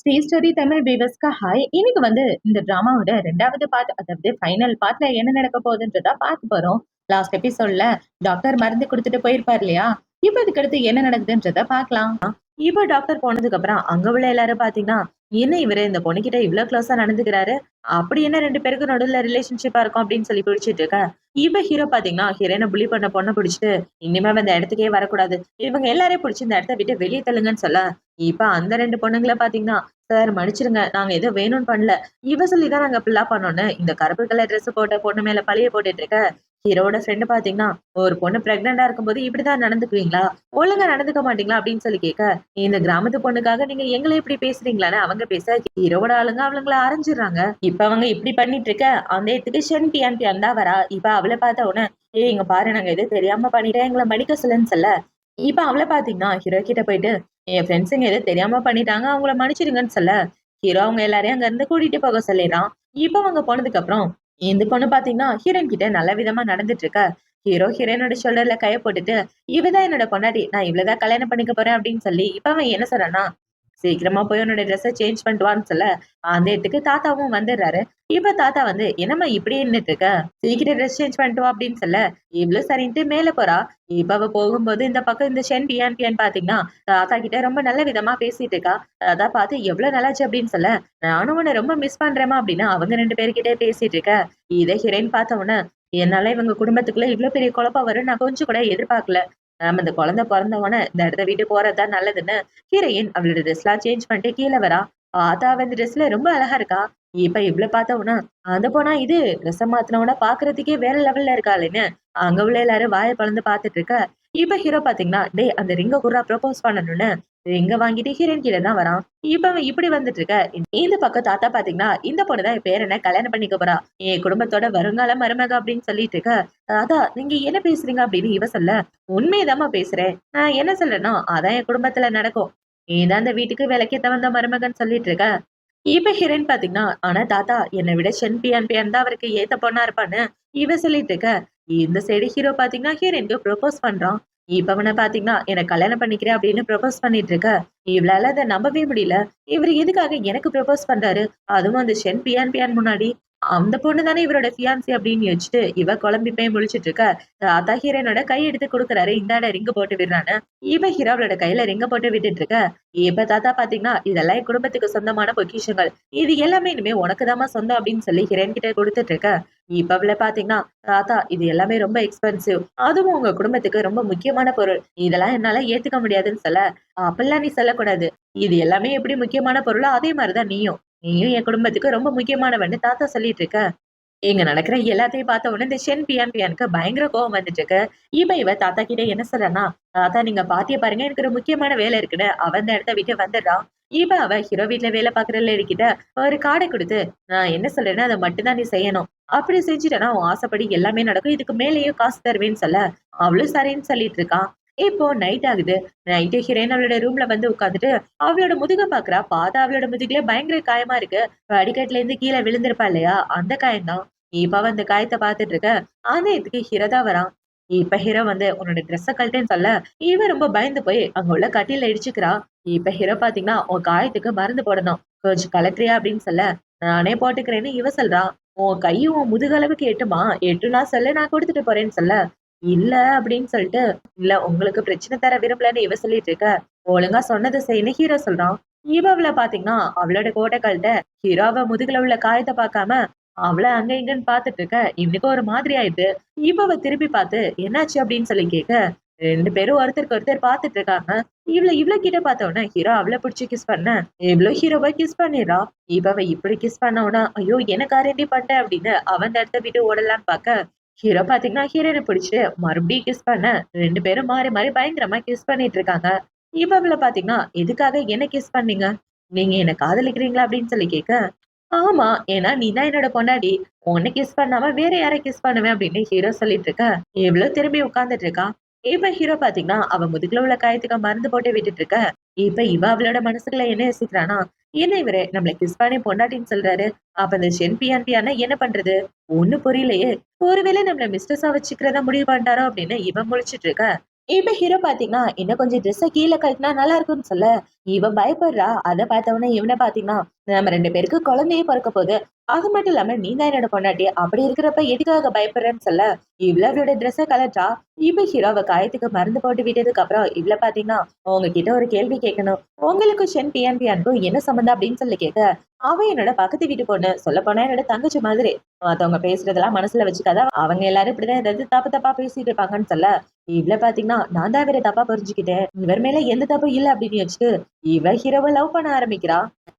Sri story Tamil வியூவர்ஸ்க்கு hi. இன்னைக்கு இந்த டிராமாவோட 2வது பார்ட், அதாவது ஃபைனல் பார்ட்ல என்ன நடக்க போகுதுன்றத பார்க்க போறோம். லாஸ்ட் எபிசோட்ல டாக்டர் மருந்து குடுத்துட்டு போயிருப்பார் இல்லையா? இப்ப அதுக்கு அடுத்து என்ன நடக்குதுன்றத பார்க்கலாம். இப்போ டாக்டர் போனதுக்கு அப்புறம் அங்க உள்ள எல்லாரும் பாத்தீங்கன்னா, என்ன இவரு இந்த பொண்ணுகிட்ட இவ்ளோ க்ளோஸா நடந்துக்கிறாரு? அப்படி என்ன 2 பேருக்கு நடுவுல ரிலேஷன்ஷிப்பா இருக்கும் அப்படின்னு சொல்லி பிடிச்சிட்டு இருக்க. இப்ப ஹீரோ பாத்தீங்கன்னா, ஹீரோயின புலி பண்ண பொண்ண பிடிச்சிட்டு, இனிமே இந்த இடத்துக்கே வரக்கூடாது. இவங்க எல்லாரையும் பிடிச்சு இந்த இடத்த விட்டு வெளியே தள்ளுங்கன்னு சொல்ல, இப்ப அந்த 2 பொண்ணுங்கள பாத்தீங்கன்னா, சார் மன்னிச்சிடுங்க. நாங்க ஏதோ வேணும்னு பண்ணல. இவ சொல்லி தான் நாங்க இப்படிலாம் பண்ணோம்னு, இந்த கருப்பு கலர் ட்ரெஸ் போட்ட பொண்ணு மேல பழிய போட்டுட்டு இருக்க. ஹீரோவோட ஃப்ரெண்ட் பாத்தீங்கன்னா, ஒரு பொண்ணு பிரெக்னன்ட்டா இருக்கும்போது இப்படிதான் நடந்துக்குவீங்களா? ஒழுங்கா நடந்துக்க மாட்டீங்களா? அப்படின்னு சொல்லி கேட்க, இந்த கிராமத்து பொண்ணுக்காக நீங்க எங்கள இப்படி பேசுறீங்களான்னு அவங்க பேச, ஹீரோவோட ஆளுங்க அவளுங்கள அரைஞ்சிடுறாங்க. இப்ப அவங்க இப்படி பண்ணிட்டு இருக்க, அந்த இடத்துக்கு ஷென் பியான் பியான் தான் வரா. இப்ப அவள பார்த்த உடனே, ஏய் இங்க பாரு நாங்க எதுவும் தெரியாம பண்ணிட்டேன். எங்கள மன்னிக்க சொல்லுன்னு சொல்ல, இப்ப அவள பாத்தீங்கன்னா, ஹீரோ கிட்ட போயிட்டு, என் ஃப்ரெண்ட்ஸுங்க ஏதோ தெரியாம பண்ணிட்டாங்க. அவங்கள மன்னிச்சிடுங்கன்னு சொல்ல, ஹீரோ அவங்க எல்லாரையும் அங்க இருந்து கூட்டிட்டு போக சொல்லிடுறான். இப்ப அவங்க போனதுக்கு அப்புறம், இந்த பொண்ணு பாத்தீங்கன்னா, ஹீரோயின் கிட்ட நல்ல விதமா நடந்துட்டு இருக்க. ஹீரோ ஹீரோயினோட ஷோல்டர்ல கைய போட்டுட்டு, இவதான் என்னோட பொண்டாட்டி. நான் இவ்வளவுதான் கல்யாணம் பண்ணிக்க போறேன் அப்படின்னு சொல்லி, இப்ப அவன் என்ன சொல்றான்னா, சீக்கிரமா போய் உன்னோட ட்ரெஸ்ஸ சேஞ்ச் பண்ணிட்டு வான்னு சொல்ல, அந்த இடத்துக்கு தாத்தாவும் வந்துடுறாரு. இப்ப தாத்தா என்னம்மா இப்படியே நின்னுட்டு இருக்க? சீக்கிரம் ட்ரெஸ் சேஞ்ச் பண்ணிட்டு வா அப்படின்னு சொல்ல, இவ்வளவு சரின்ட்டு மேல போறா. இப்ப அவ போகும்போது இந்த பக்கம் இந்த ஷென் பியான் பியான் பாத்தீங்கன்னா, தாத்தா கிட்ட ரொம்ப நல்ல விதமா பேசிட்டு இருக்கா. தாத்தா பார்த்து எவ்வளவு நல்லாச்சு அப்படின்னு சொல்ல, நானும் உன்னை ரொம்ப மிஸ் பண்றேமா அப்படின்னு அவங்க 2 பேர்கிட்டயே பேசிட்டு இருக்க. இதை ஹீரோயின் பார்த்த உடனே, என்னால இவங்க குடும்பத்துக்குள்ள இவ்வளவு பெரிய குழப்பம் வரும் நான் கொஞ்சம் கூட எதிர்பார்க்கல. நாம இந்த குழந்தை பொறந்த உடனே இந்த இடத்த விட்டு போறதுதான் நல்லதுன்னு ஹீரோயின் அவளோட ட்ரெஸ்லாம் சேஞ்ச் பண்ணிட்டு கீழ வரா. பார்த்தா அவ இந்த ட்ரெஸ்ல ரொம்ப அழகா இருக்கா. இப்ப இவ்ளோ பார்த்த உடனே, அந்த பொண்ணா இது ட்ரெஸ்ஸ மாத்துனவன பாக்குறதுக்கே வேற லெவல்ல இருக்காளேன்னு அங்க உள்ள எல்லாரும் வாய பொளந்து பார்த்துட்டு இருக்க. இப்ப ஹீரோ பாத்தீங்கன்னா, டேய் அந்த ரிங்க குர்ரா ப்ரொபோஸ் பண்ணணும்னு ரிங்க வாங்கிட்டு ஹீரோயின் கீழ தான் வரான். இப்ப அவன் இப்படி வந்துட்டு இருக்க. இந்த பக்கம் தாத்தா பாத்தீங்கன்னா, இந்த பொண்ணு தான் என் பேரனை கல்யாணம் பண்ணிக்க போறா. என் குடும்பத்தோட வருங்கால மருமக அப்படின்னு சொல்லிட்டு இருக்க. தாத்தா நீங்க என்ன பேசுறீங்க அப்படின்னு இவ சொல்ல, உண்மையதாம்மா பேசுறேன். நான் என்ன சொல்றேனோ அதான் என் குடும்பத்துல நடக்கும். நீதான் இந்த வீட்டுக்கு விளக்கேத்த வந்த மருமகன்னு சொல்லிட்டு இருக்க. இப்ப ஹீரோயின் பாத்தீங்கன்னா, ஆனா தாத்தா என்னை விட ஷென் பியான் பியான் தான் அவருக்கு ஏத்த பொண்ணா இருப்பான்னு இவ சொல்லிட்டு இருக்க. இந்த சைடு ஹீரோ பாத்தீங்கன்னா ஹீரோயினுக்கு ப்ரொபோஸ் பண்றான். இப்ப அவன பாத்தீங்கன்னா எனக்கு கல்யாணம் பண்ணிக்கிறேன் அப்படின்னு ப்ரொபோஸ் பண்ணிட்டு இருக்க. இவளால அதை நம்பவே முடியல. இவரு எதுக்காக எனக்கு ப்ரொபோஸ் பண்றாரு? அதுவும் அந்த ஷென் பியான் பியான் முன்னாடி. அந்த பொண்ணு தானே இவரோட ஃபியான்சி அப்படின்னு யோசிச்சுட்டு இவ குழம்பி போய் முழிச்சிட்டு இருக்க. தாத்தா ஹீரோயினோட கை எடுத்து கொடுக்குறாரு. இந்தாட ரிங்கு போட்டு விடுறான்னு. இவ ஹீரோவோட கையில ரிங்க போட்டு விட்டுட்டு இருக்க. இப்ப தாத்தா பாத்தீங்கன்னா, இதெல்லாம் என் குடும்பத்துக்கு சொந்தமான பொக்கிஷங்கள். இது எல்லாமே இனிமே உனக்குதாம்மா சொந்தம் அப்படின்னு சொல்லி ஹீரோயின் கிட்ட குடுத்துட்டு இருக்க. இப்ப அவள பாத்தீங்கன்னா, தாத்தா இது எல்லாமே ரொம்ப எக்ஸ்பென்சிவ். அதுவும் உங்க குடும்பத்துக்கு ரொம்ப முக்கியமான பொருள். இதெல்லாம் என்னால ஏத்துக்க முடியாதுன்னு சொல்ல, அப்பல்லாம் நீ சொல்லக்கூடாது. இது எல்லாமே எப்படி முக்கியமான பொருளோ அதே மாதிரிதான் நீயும். நீயும் என் குடும்பத்துக்கு ரொம்ப முக்கியமானவன்னு தாத்தா சொல்லிட்டு இருக்க. இங்க நடக்கிற எல்லாத்தையும் பார்த்த உடனே இந்த ஷென் பியான் பியானுக்கு பயங்கர கோவம் வந்துட்டு இருக்கு. இவ தாத்தா கிட்ட என்ன சொல்றனா, தாத்தா நீங்க பாட்டிய பாருங்க எனக்கு ஒரு முக்கியமான வேலை இருக்குன்னு அவ அந்த இடத்த விட்டு வந்துடுறான். அவ ஹீரோ வீட்ல வேலை பாக்குற லேடி கிட்ட ஒரு கார்டை கொடுத்து, நான் என்ன சொல்றேன்னு அதை மட்டும் தான் நீ செய்யணும். அப்படி செஞ்சுட்டேன்னா உன் ஆசைப்படி எல்லாமே நடக்கும். இதுக்கு மேலேயும் காசு தருவேன்னு சொல்ல, அவளும் சரின்னு சொல்லிட்டு இருக்கான். இப்போ நைட் ஆகுது. நைட்டு ஹீரோயின் அவளோட ரூம்ல உட்காந்துட்டு அவளோட முதுக பாக்குறா. பார்த்தா அவளோட முதுகுல பயங்கர காயமா இருக்கு. படிக்கட்டுல இருந்து கீழே விழுந்திருப்பா இல்லையா? அந்த காயம் தான். இப்ப அவ அந்த காயத்த பாத்துட்டு இருக்க. அந்த இதுக்கு ஹீரோ தான் வரான். இப்ப ஹீரோ உன்னோட ட்ரெஸ்ஸ கழட்டேன்னு சொல்ல, இவ ரொம்ப பயந்து போய் அங்க உள்ள கட்டில இடிச்சுக்கிறா. இப்ப ஹீரோ பாத்தீங்கன்னா, உன் காயத்துக்கு மருந்து போடணும். கொஞ்சம் கலட்டுறியா அப்படின்னு சொல்ல, நானே போட்டுக்கிறேன்னு இவ சொல்றா. உன் கையும் உன் முதுகளவுக்கு எட்டுமா? எட்டுனா சொல்லு நான் கொடுத்துட்டு போறேன்னு சொல்ல, இல்ல அப்படின்னு சொல்லிட்டு, இல்ல உங்களுக்கு பிரச்சனை தர விரும்பலன்னு இவ சொல்லிட்டு இருக்க. ஒழுங்கா சொன்னதை செய்யன்னு ஹீரோ சொல்றான். இவ அவள பாத்தீங்கன்னா, அவளோட கோட்டை கழட்ட, ஹீரோ அவ முதுகுல உள்ள காயத்த பாக்காம அவள அங்க இங்கன்னு பாத்துட்டு இருக்க. இவனுக்கு ஒரு மாதிரி ஆயிடுது. இப்ப அவ திருப்பி பார்த்து என்னாச்சு அப்படின்னு சொல்லி கேட்க, 2 பேரும் ஒருத்தருக்கு ஒருத்தர் பாத்துட்டு இருக்காங்க. இவ்ளோ கிட்ட பார்த்த உடனே ஹீரோ அவள புடிச்சு கிஸ் பண்ண, இவ்ளோ ஹீரோவ கிஸ் பண்ணிடுறா. இப்ப அவ இப்படி கிஸ் பண்ண உடனே, ஐயோ எனக்காரண்டி பண்ணிட்டேன் அப்படின்னு அவன் அந்த இடத்த விட்டு ஓடலான்னு பாக்க, ஹீரோ பாத்தீங்கன்னா ஹீரோயினை பிடிச்சு மறுபடியும் கிஸ் பண்ண, 2 பேரும் மாறி மாறி பயங்கரமா கிஸ் பண்ணிட்டு இருக்காங்க. இப்ப அவள பாத்தீங்கன்னா, எதுக்காக என்ன கிஸ் பண்ணீங்க? நீங்க என்ன காதலிக்கிறீங்களா அப்படின்னு சொல்லி கேட்க, ஆமா. ஏன்னா நீ தான் என்னோட பொண்டாட்டி. உன்ன கிஸ் பண்ணாம வேற யார கிஸ் பண்ணுவேன் அப்படின்னு ஹீரோ சொல்லிட்டு இருக்க. இவ்ளோ திரும்பி உட்கார்ந்துட்டு இருக்கா. இப்ப ஹீரோ பாத்தீங்கன்னா, அவ முதுகுல உள்ள காயத்துக்கு மருந்து போட்டு விட்டுட்டு இருக்க. இப்ப இவ அவளோட மனசுக்குள்ள என்ன யோசிக்கிறானா, என்ன இவரு நம்மள கிஸ் பண்ணி பொண்டாட்டின்னு சொல்றாரு. அப்ப இந்த ஷென் பியான் பியான்னா என்ன பண்றது? ஒண்ணும் புரியலையே. ஒருவேளை நம்மள மிஸ்டர்ஸா வச்சுக்கிறதா முடிவு பண்ணிட்டாரோ அப்படின்னு இவன் முழிச்சிட்டு இருக்க. இப்ப ஹீரோ பாத்தீங்கன்னா, இன்னும் கொஞ்சம் ட்ரெஸ்ஸ கீழ கழட்டினா நல்லா இருக்கும்னு சொல்ல, இவ பயப்படுறா. அத பார்த்தவுனே இவன பார்த்தீங்கன்னா, நம்ம 2 பேருக்கு குழந்தையே பொறக்க போது. அது மட்டும் இல்லாம நீ தான் என்னோட பொண்டாட்டி. அப்படி இருக்கிறப்ப எதுக்காக பயப்படுறேன்னு சொல்ல, இவ்ள அவளோட ட்ரெஸ்ஸ கழற்றா. இப்ப ஹீரோ அவ காயத்துக்கு மருந்து போட்டு விட்டதுக்கு அப்புறம் இவ்ள பார்த்தீங்கன்னா, உங்ககிட்ட ஒரு கேள்வி கேட்கணும். உங்களுக்கும் டிஎன்பியானுக்கும் என்ன சம்மந்தம் அப்படின்னு சொல்லி கேட்க, அவ என்னோட பக்கத்து வீட்டு பொண்ணு. சொல்லப்போனா என்னோட தங்கச்சி மாதிரி. மத்தவங்க பேசுறதெல்லாம் மனசுல வச்சுக்காத. அவங்க எல்லாரும் இப்படிதான் ஏதாவது தப்பு தப்பா பேசிட்டு இருப்பாங்கன்னு சொல்ல, இவ்ள பார்த்தீங்கன்னா, நான் தான் இவர தப்பா புரிஞ்சுக்கிட்டேன். இவர் மேல எந்த தப்பும் இல்ல அப்படின்னு வச்சுட்டு இவ ஹீரோவ லவ் பண்ண ஆரம்பிக்கிறா.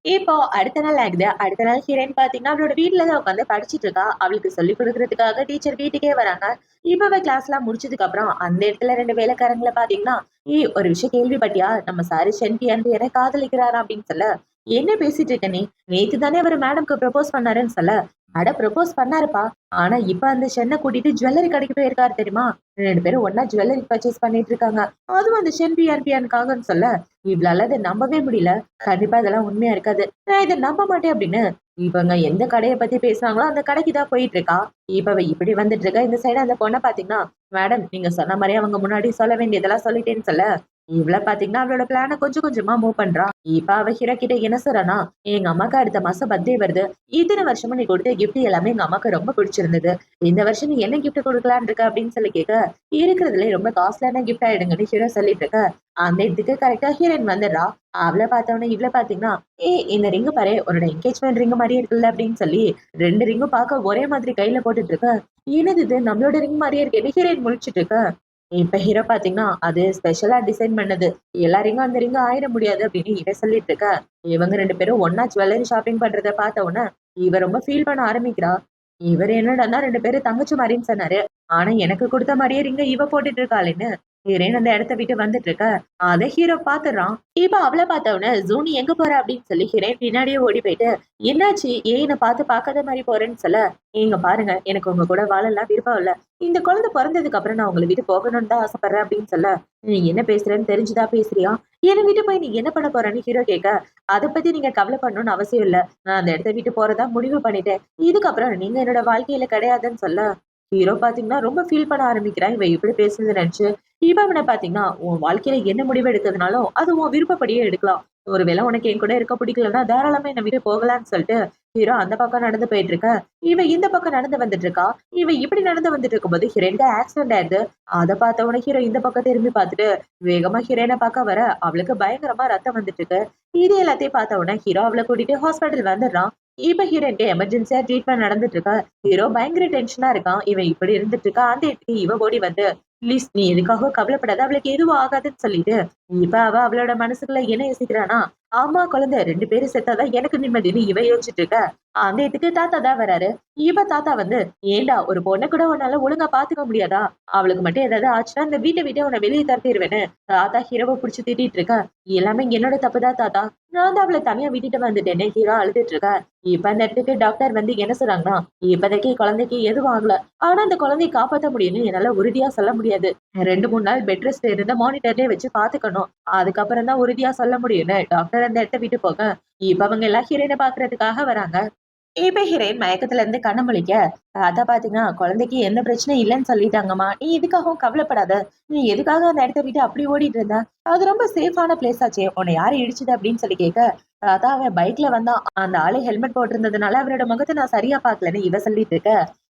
இப்போ அடுத்த நாள் ஆகுது. அடுத்த நாள் ஹீரோயின் பாத்தீங்கன்னா, அவளோட வீட்ல தான் உட்காந்து படிச்சுட்டு இருக்கா. அவளுக்கு சொல்லிக் குடுக்குறதுக்காக டீச்சர் வீட்டுக்கே வராங்க. இப்ப அவ கிளாஸ்லாம் முடிச்சதுக்கு அப்புறம் அந்த இடத்துல 2 வேலைக்காரங்கள பாத்தீங்கன்னா, "ஏய் ஒரு விஷயம் கேள்விப்பட்டியா? நம்ம சாரு சென்டியான்டியரை காதலிக்கிறாராம்" அப்படின்னு சொல்ல, "என்ன பேசிட்டு இருக்க நீ? நேத்து தானே அவரு மேடம்க்கு ப்ரப்போஸ் பண்ணாருன்னு" சொல்ல, "அட ப்ரப்போஸ் பண்ணாருப்பா. ஆனா இப்ப அந்த சென்ன கூட்டிட்டு ஜுவல்லரி கடைக்கு போயிருக்காரு தெரியுமா? 2 பேரும் ஒண்ணா ஜுவல்லரி பர்ச்சேஸ் பண்ணிட்டு இருக்காங்க. அதுவும் அந்த சென்டியான்டியானுக்காகன்னு" சொல்ல, இவளால அத நம்பவே முடியல. கண்டிப்பா இதெல்லாம் உண்மையா இருக்காது. நான் இத நம்ப மாட்டேன் அப்படின்னு, இவங்க எந்த கடைய பத்தி பேசுறாங்களோ அந்த கடைக்கு தான் போயிட்டு இருக்கா. இப்ப அவ இப்படி வந்துட்டு இருக்கா. இந்த சைடு அந்த பொண்ண பாத்தீங்கன்னா, மேடம் நீங்க சொன்ன மாரி அவங்க முன்னாடி சொல்ல வேண்டியதெல்லாம் சொல்லிட்டேன்னு சொல்ல, இவள பாத்தீங்கன்னா அவளோட பிளான கொஞ்சம் கொஞ்சமா மூவ் பண்றா. இப்ப அவ ஹீரோ கிட்ட என்ன சொல்றான்னா, எங்க அம்மாக்கு அடுத்த மாசம் பர்த்டே வருது. இத்தன வருஷமா நீ கொடுத்த கிஃப்ட் எல்லாமே எங்க அம்மாக்கு ரொம்ப பிடிச்சிருந்தது. இந்த வருஷம் நீ என்ன கிஃப்ட் குடுக்கலான்னு இருக்க அப்படின்னு சொல்லி கேட்க, இருக்கிறதுலே ரொம்ப காஸ்ட்லியான கிஃப்ட்டா எடுங்கன்னு ஹீரோ சொல்லிட்டு இருக்க. அந்த இடத்துக்கு கரெக்ட்டா ஹீரோயின் வந்துடுறா. அவள பார்த்தவுனே இவள பார்த்தீங்கன்னா, "ஏய் இந்த ரிங் பாரு உன்னோட என்கேஜ்மென்ட் ரிங் மாரியே இருக்குல்ல" அப்படின்னு சொல்லி 2 ரிங்கும் பார்க்க ஒரே மாதிரி கையில போட்டுட்டு இருக்க. என்னது இது நம்மளோட ரிங் மாரியே இருக்கேன்னு ஹீரோயின் முழிச்சுட்டு இருக்க. இப்ப ஹீரோ பார்த்தீங்கன்னா, அது ஸ்பெஷலா டிசைன் பண்ணது. எல்லா ரிங்கும் அந்த ரிங் ஆயிட முடியாது அப்படின்னு இவ சொல்லிட்டு இருக்க. இவங்க 2 பேரும் ஒண்ணா ஜுவல்லரி ஷாப்பிங் பண்றத பார்த்த உடனே, இவ ரொம்ப ஃபீல் பண்ண ஆரம்பிக்கிறா. இவரு என்னடான்னா 2 பேரும் தங்கச்சி மாரின்னு சொன்னாரு. ஆனா எனக்கு குடுத்த மாரியே ரிங்க இவ போட்டுட்டு இருக்காளேன்னு, ஹீரோயின் அந்த இடத்த விட்டு வந்துட்டு இருக்க. அத ஹீரோ பாத்துடுறான். இப்ப அவள பார்த்த உடனே, "ஜூனி எங்க போற?" அப்படின்னு சொல்லி ஹீரோயின் பின்னாடியே ஓடி போயிட்டு, "என்னாச்சு? ஏன் என்ன பார்த்து பார்க்காத மாரி போறேன்னு" சொல்ல, "ஏங்க பாருங்க, எனக்கு உங்க கூட வாழலாம் விருப்பம் இல்ல. இந்த குழந்தை பொறந்ததுக்கு அப்புறம் நான் உங்கள விட்டு போகணும்னு தான் ஆசைப்படுறேன்" அப்படின்னு சொல்ல, "நீ என்ன பேசுறன்னு தெரிஞ்சுதான் பேசுறியா? என்ன விட்டு போய் நீ என்ன பண்ண போறன்னு?" ஹீரோ கேட்க, "அத பத்தி நீங்க கவலைப்படணும்னு அவசியம் இல்ல. நான் அந்த இடத்த விட்டு போறதா முடிவு பண்ணிட்டேன். இதுக்கப்புறம் நீங்க என்னோட வாழ்க்கையில கிடையாதுன்னு" சொல்ல, ஹீரோ பாத்தீங்கன்னா ரொம்ப ஃபீல் பண்ண ஆரம்பிக்கிறான். இவ இப்படி பேசுனத நினைச்சு. இவ அவன பாத்தீங்கன்னா, "உன் வாழ்க்கையில என்ன முடிவு எடுக்கிறதுனாலும், அது உன் விருப்பப்படியே எடுக்கலாம். ஒருவேளை உனக்கு என் கூட இருக்க பிடிக்கலன்னா, தாராளமா என்ன விட்டு போகலான்னு" சொல்லிட்டு, ஹீரோ அந்த பக்கம் நடந்து போயிட்டு இருக்க. இவ இந்த பக்கம் நடந்து வந்துட்டு இருக்கா. இவ இப்படி நடந்து வந்துட்டு இருக்கும்போது, ஹீரோயினுக்கு ஆக்சிடென்ட் ஆயிடுது. அத பார்த்த உடனே ஹீரோ இந்த பக்கம் திரும்பி பார்த்துட்டு, வேகமா ஹீரோயின பார்க்க வர, அவளுக்கு பயங்கரமா ரத்தம் வந்துட்டு இருக்கு. இது எல்லாத்தையும் பார்த்த உடனே ஹீரோ அவள கூட்டிட்டு ஹாஸ்பிட்டல் வந்துடுறான். இப்ப ஹீரோயினுக்கு எமர்ஜென்சியா ட்ரீட்மெண்ட் நடந்துட்டு இருக்கு. ஹீரோ பயங்கர டென்ஷனா இருக்கான். இவன் இப்படி இருந்துட்டு இருக்கா. அந்த இடத்துக்கு இவ ஓடி வந்து, "ப்ளீஸ் நீ எதுக்காகவும் கவலைப்படாத. அவளுக்கு எதுவும் ஆகாதுன்னு" சொல்லிட்டு, இப்ப அவ அவளோட மனசுக்குள்ள என்ன யோசிக்கிறான்னா, அம்மா, குழந்தை 2 பேரும் செத்தாதான் எனக்கு நிம்மதின்னு இவ யோசிச்சுட்டு இருக்க. அந்த இடத்துக்கு தாத்தா தான் வராரு. இவ தாத்தா வந்து, "ஏன்டா ஒரு பொண்ண கூட உன்னால ஒழுங்கா பாத்துக்க முடியாதா? அவளுக்கு மட்டும் ஏதாவது ஆச்சுன்னா இந்த வீட்ட விட்டே உன்ன வெளிய துரத்திருவேன்னு" தாத்தா ஹீரோவ புடிச்சு திட்டிட்டு இருக்க. "எல்லாமே என்னோட தப்பு தான் தாத்தா. நான் தான் அவள தனியா விட்டுட்டு வந்துட்டேன்னு" ஹீரோ அழுதுட்டு இருக்க. இப்ப அந்த இடத்துக்கு டாக்டர் வந்து என்ன சொல்றாங்கன்னா, "இப்போதைக்கு குழந்தைக்கு எதுவும் ஆகல. ஆனா அந்த குழந்தைய காப்பாத்த முடியும்னு என்னால உறுதியா சொல்ல முடியாது. 2, 3 நாள் பெட் ரெஸ்ட்ல இருந்து மானிட்டர்லயே வச்சு பாத்துக்கணும். அதுக்கப்புறம் தான் உறுதியா சொல்ல முடியும்னு" டாக்டர் அந்த இடத்த விட்டு போக, இப்ப அவங்க எல்லாம் ஹீரோயின பாக்குறதுக்காக வராங்க. இப்ப ஹீரோயின் மயக்கத்துல இருந்து கண்ண முழிக்க, அதான் பாத்தீங்கன்னா, "குழந்தைக்கு எந்த பிரச்சனையும் இல்லன்னு சொல்லிட்டாங்கம்மா. நீ எதுக்காகவும் கவலைப்படாத. நீ எதுக்காக அந்த இடத்த விட்டு அப்படி ஓடிட்டு இருந்த? அது ரொம்ப சேஃபான பிளேஸ் ஆச்சே. உன்னை யாரு இடிச்சது?" அப்படின்னு சொல்லி கேட்க, தாத்தா அவன் பைக்ல வந்தான். அந்த ஆளு ஹெல்மெட் போட்டிருந்ததுனால அவரோட முகத்த நான் சரியா பாக்கலன்னு இவ சொல்லிட்டு இருக்க.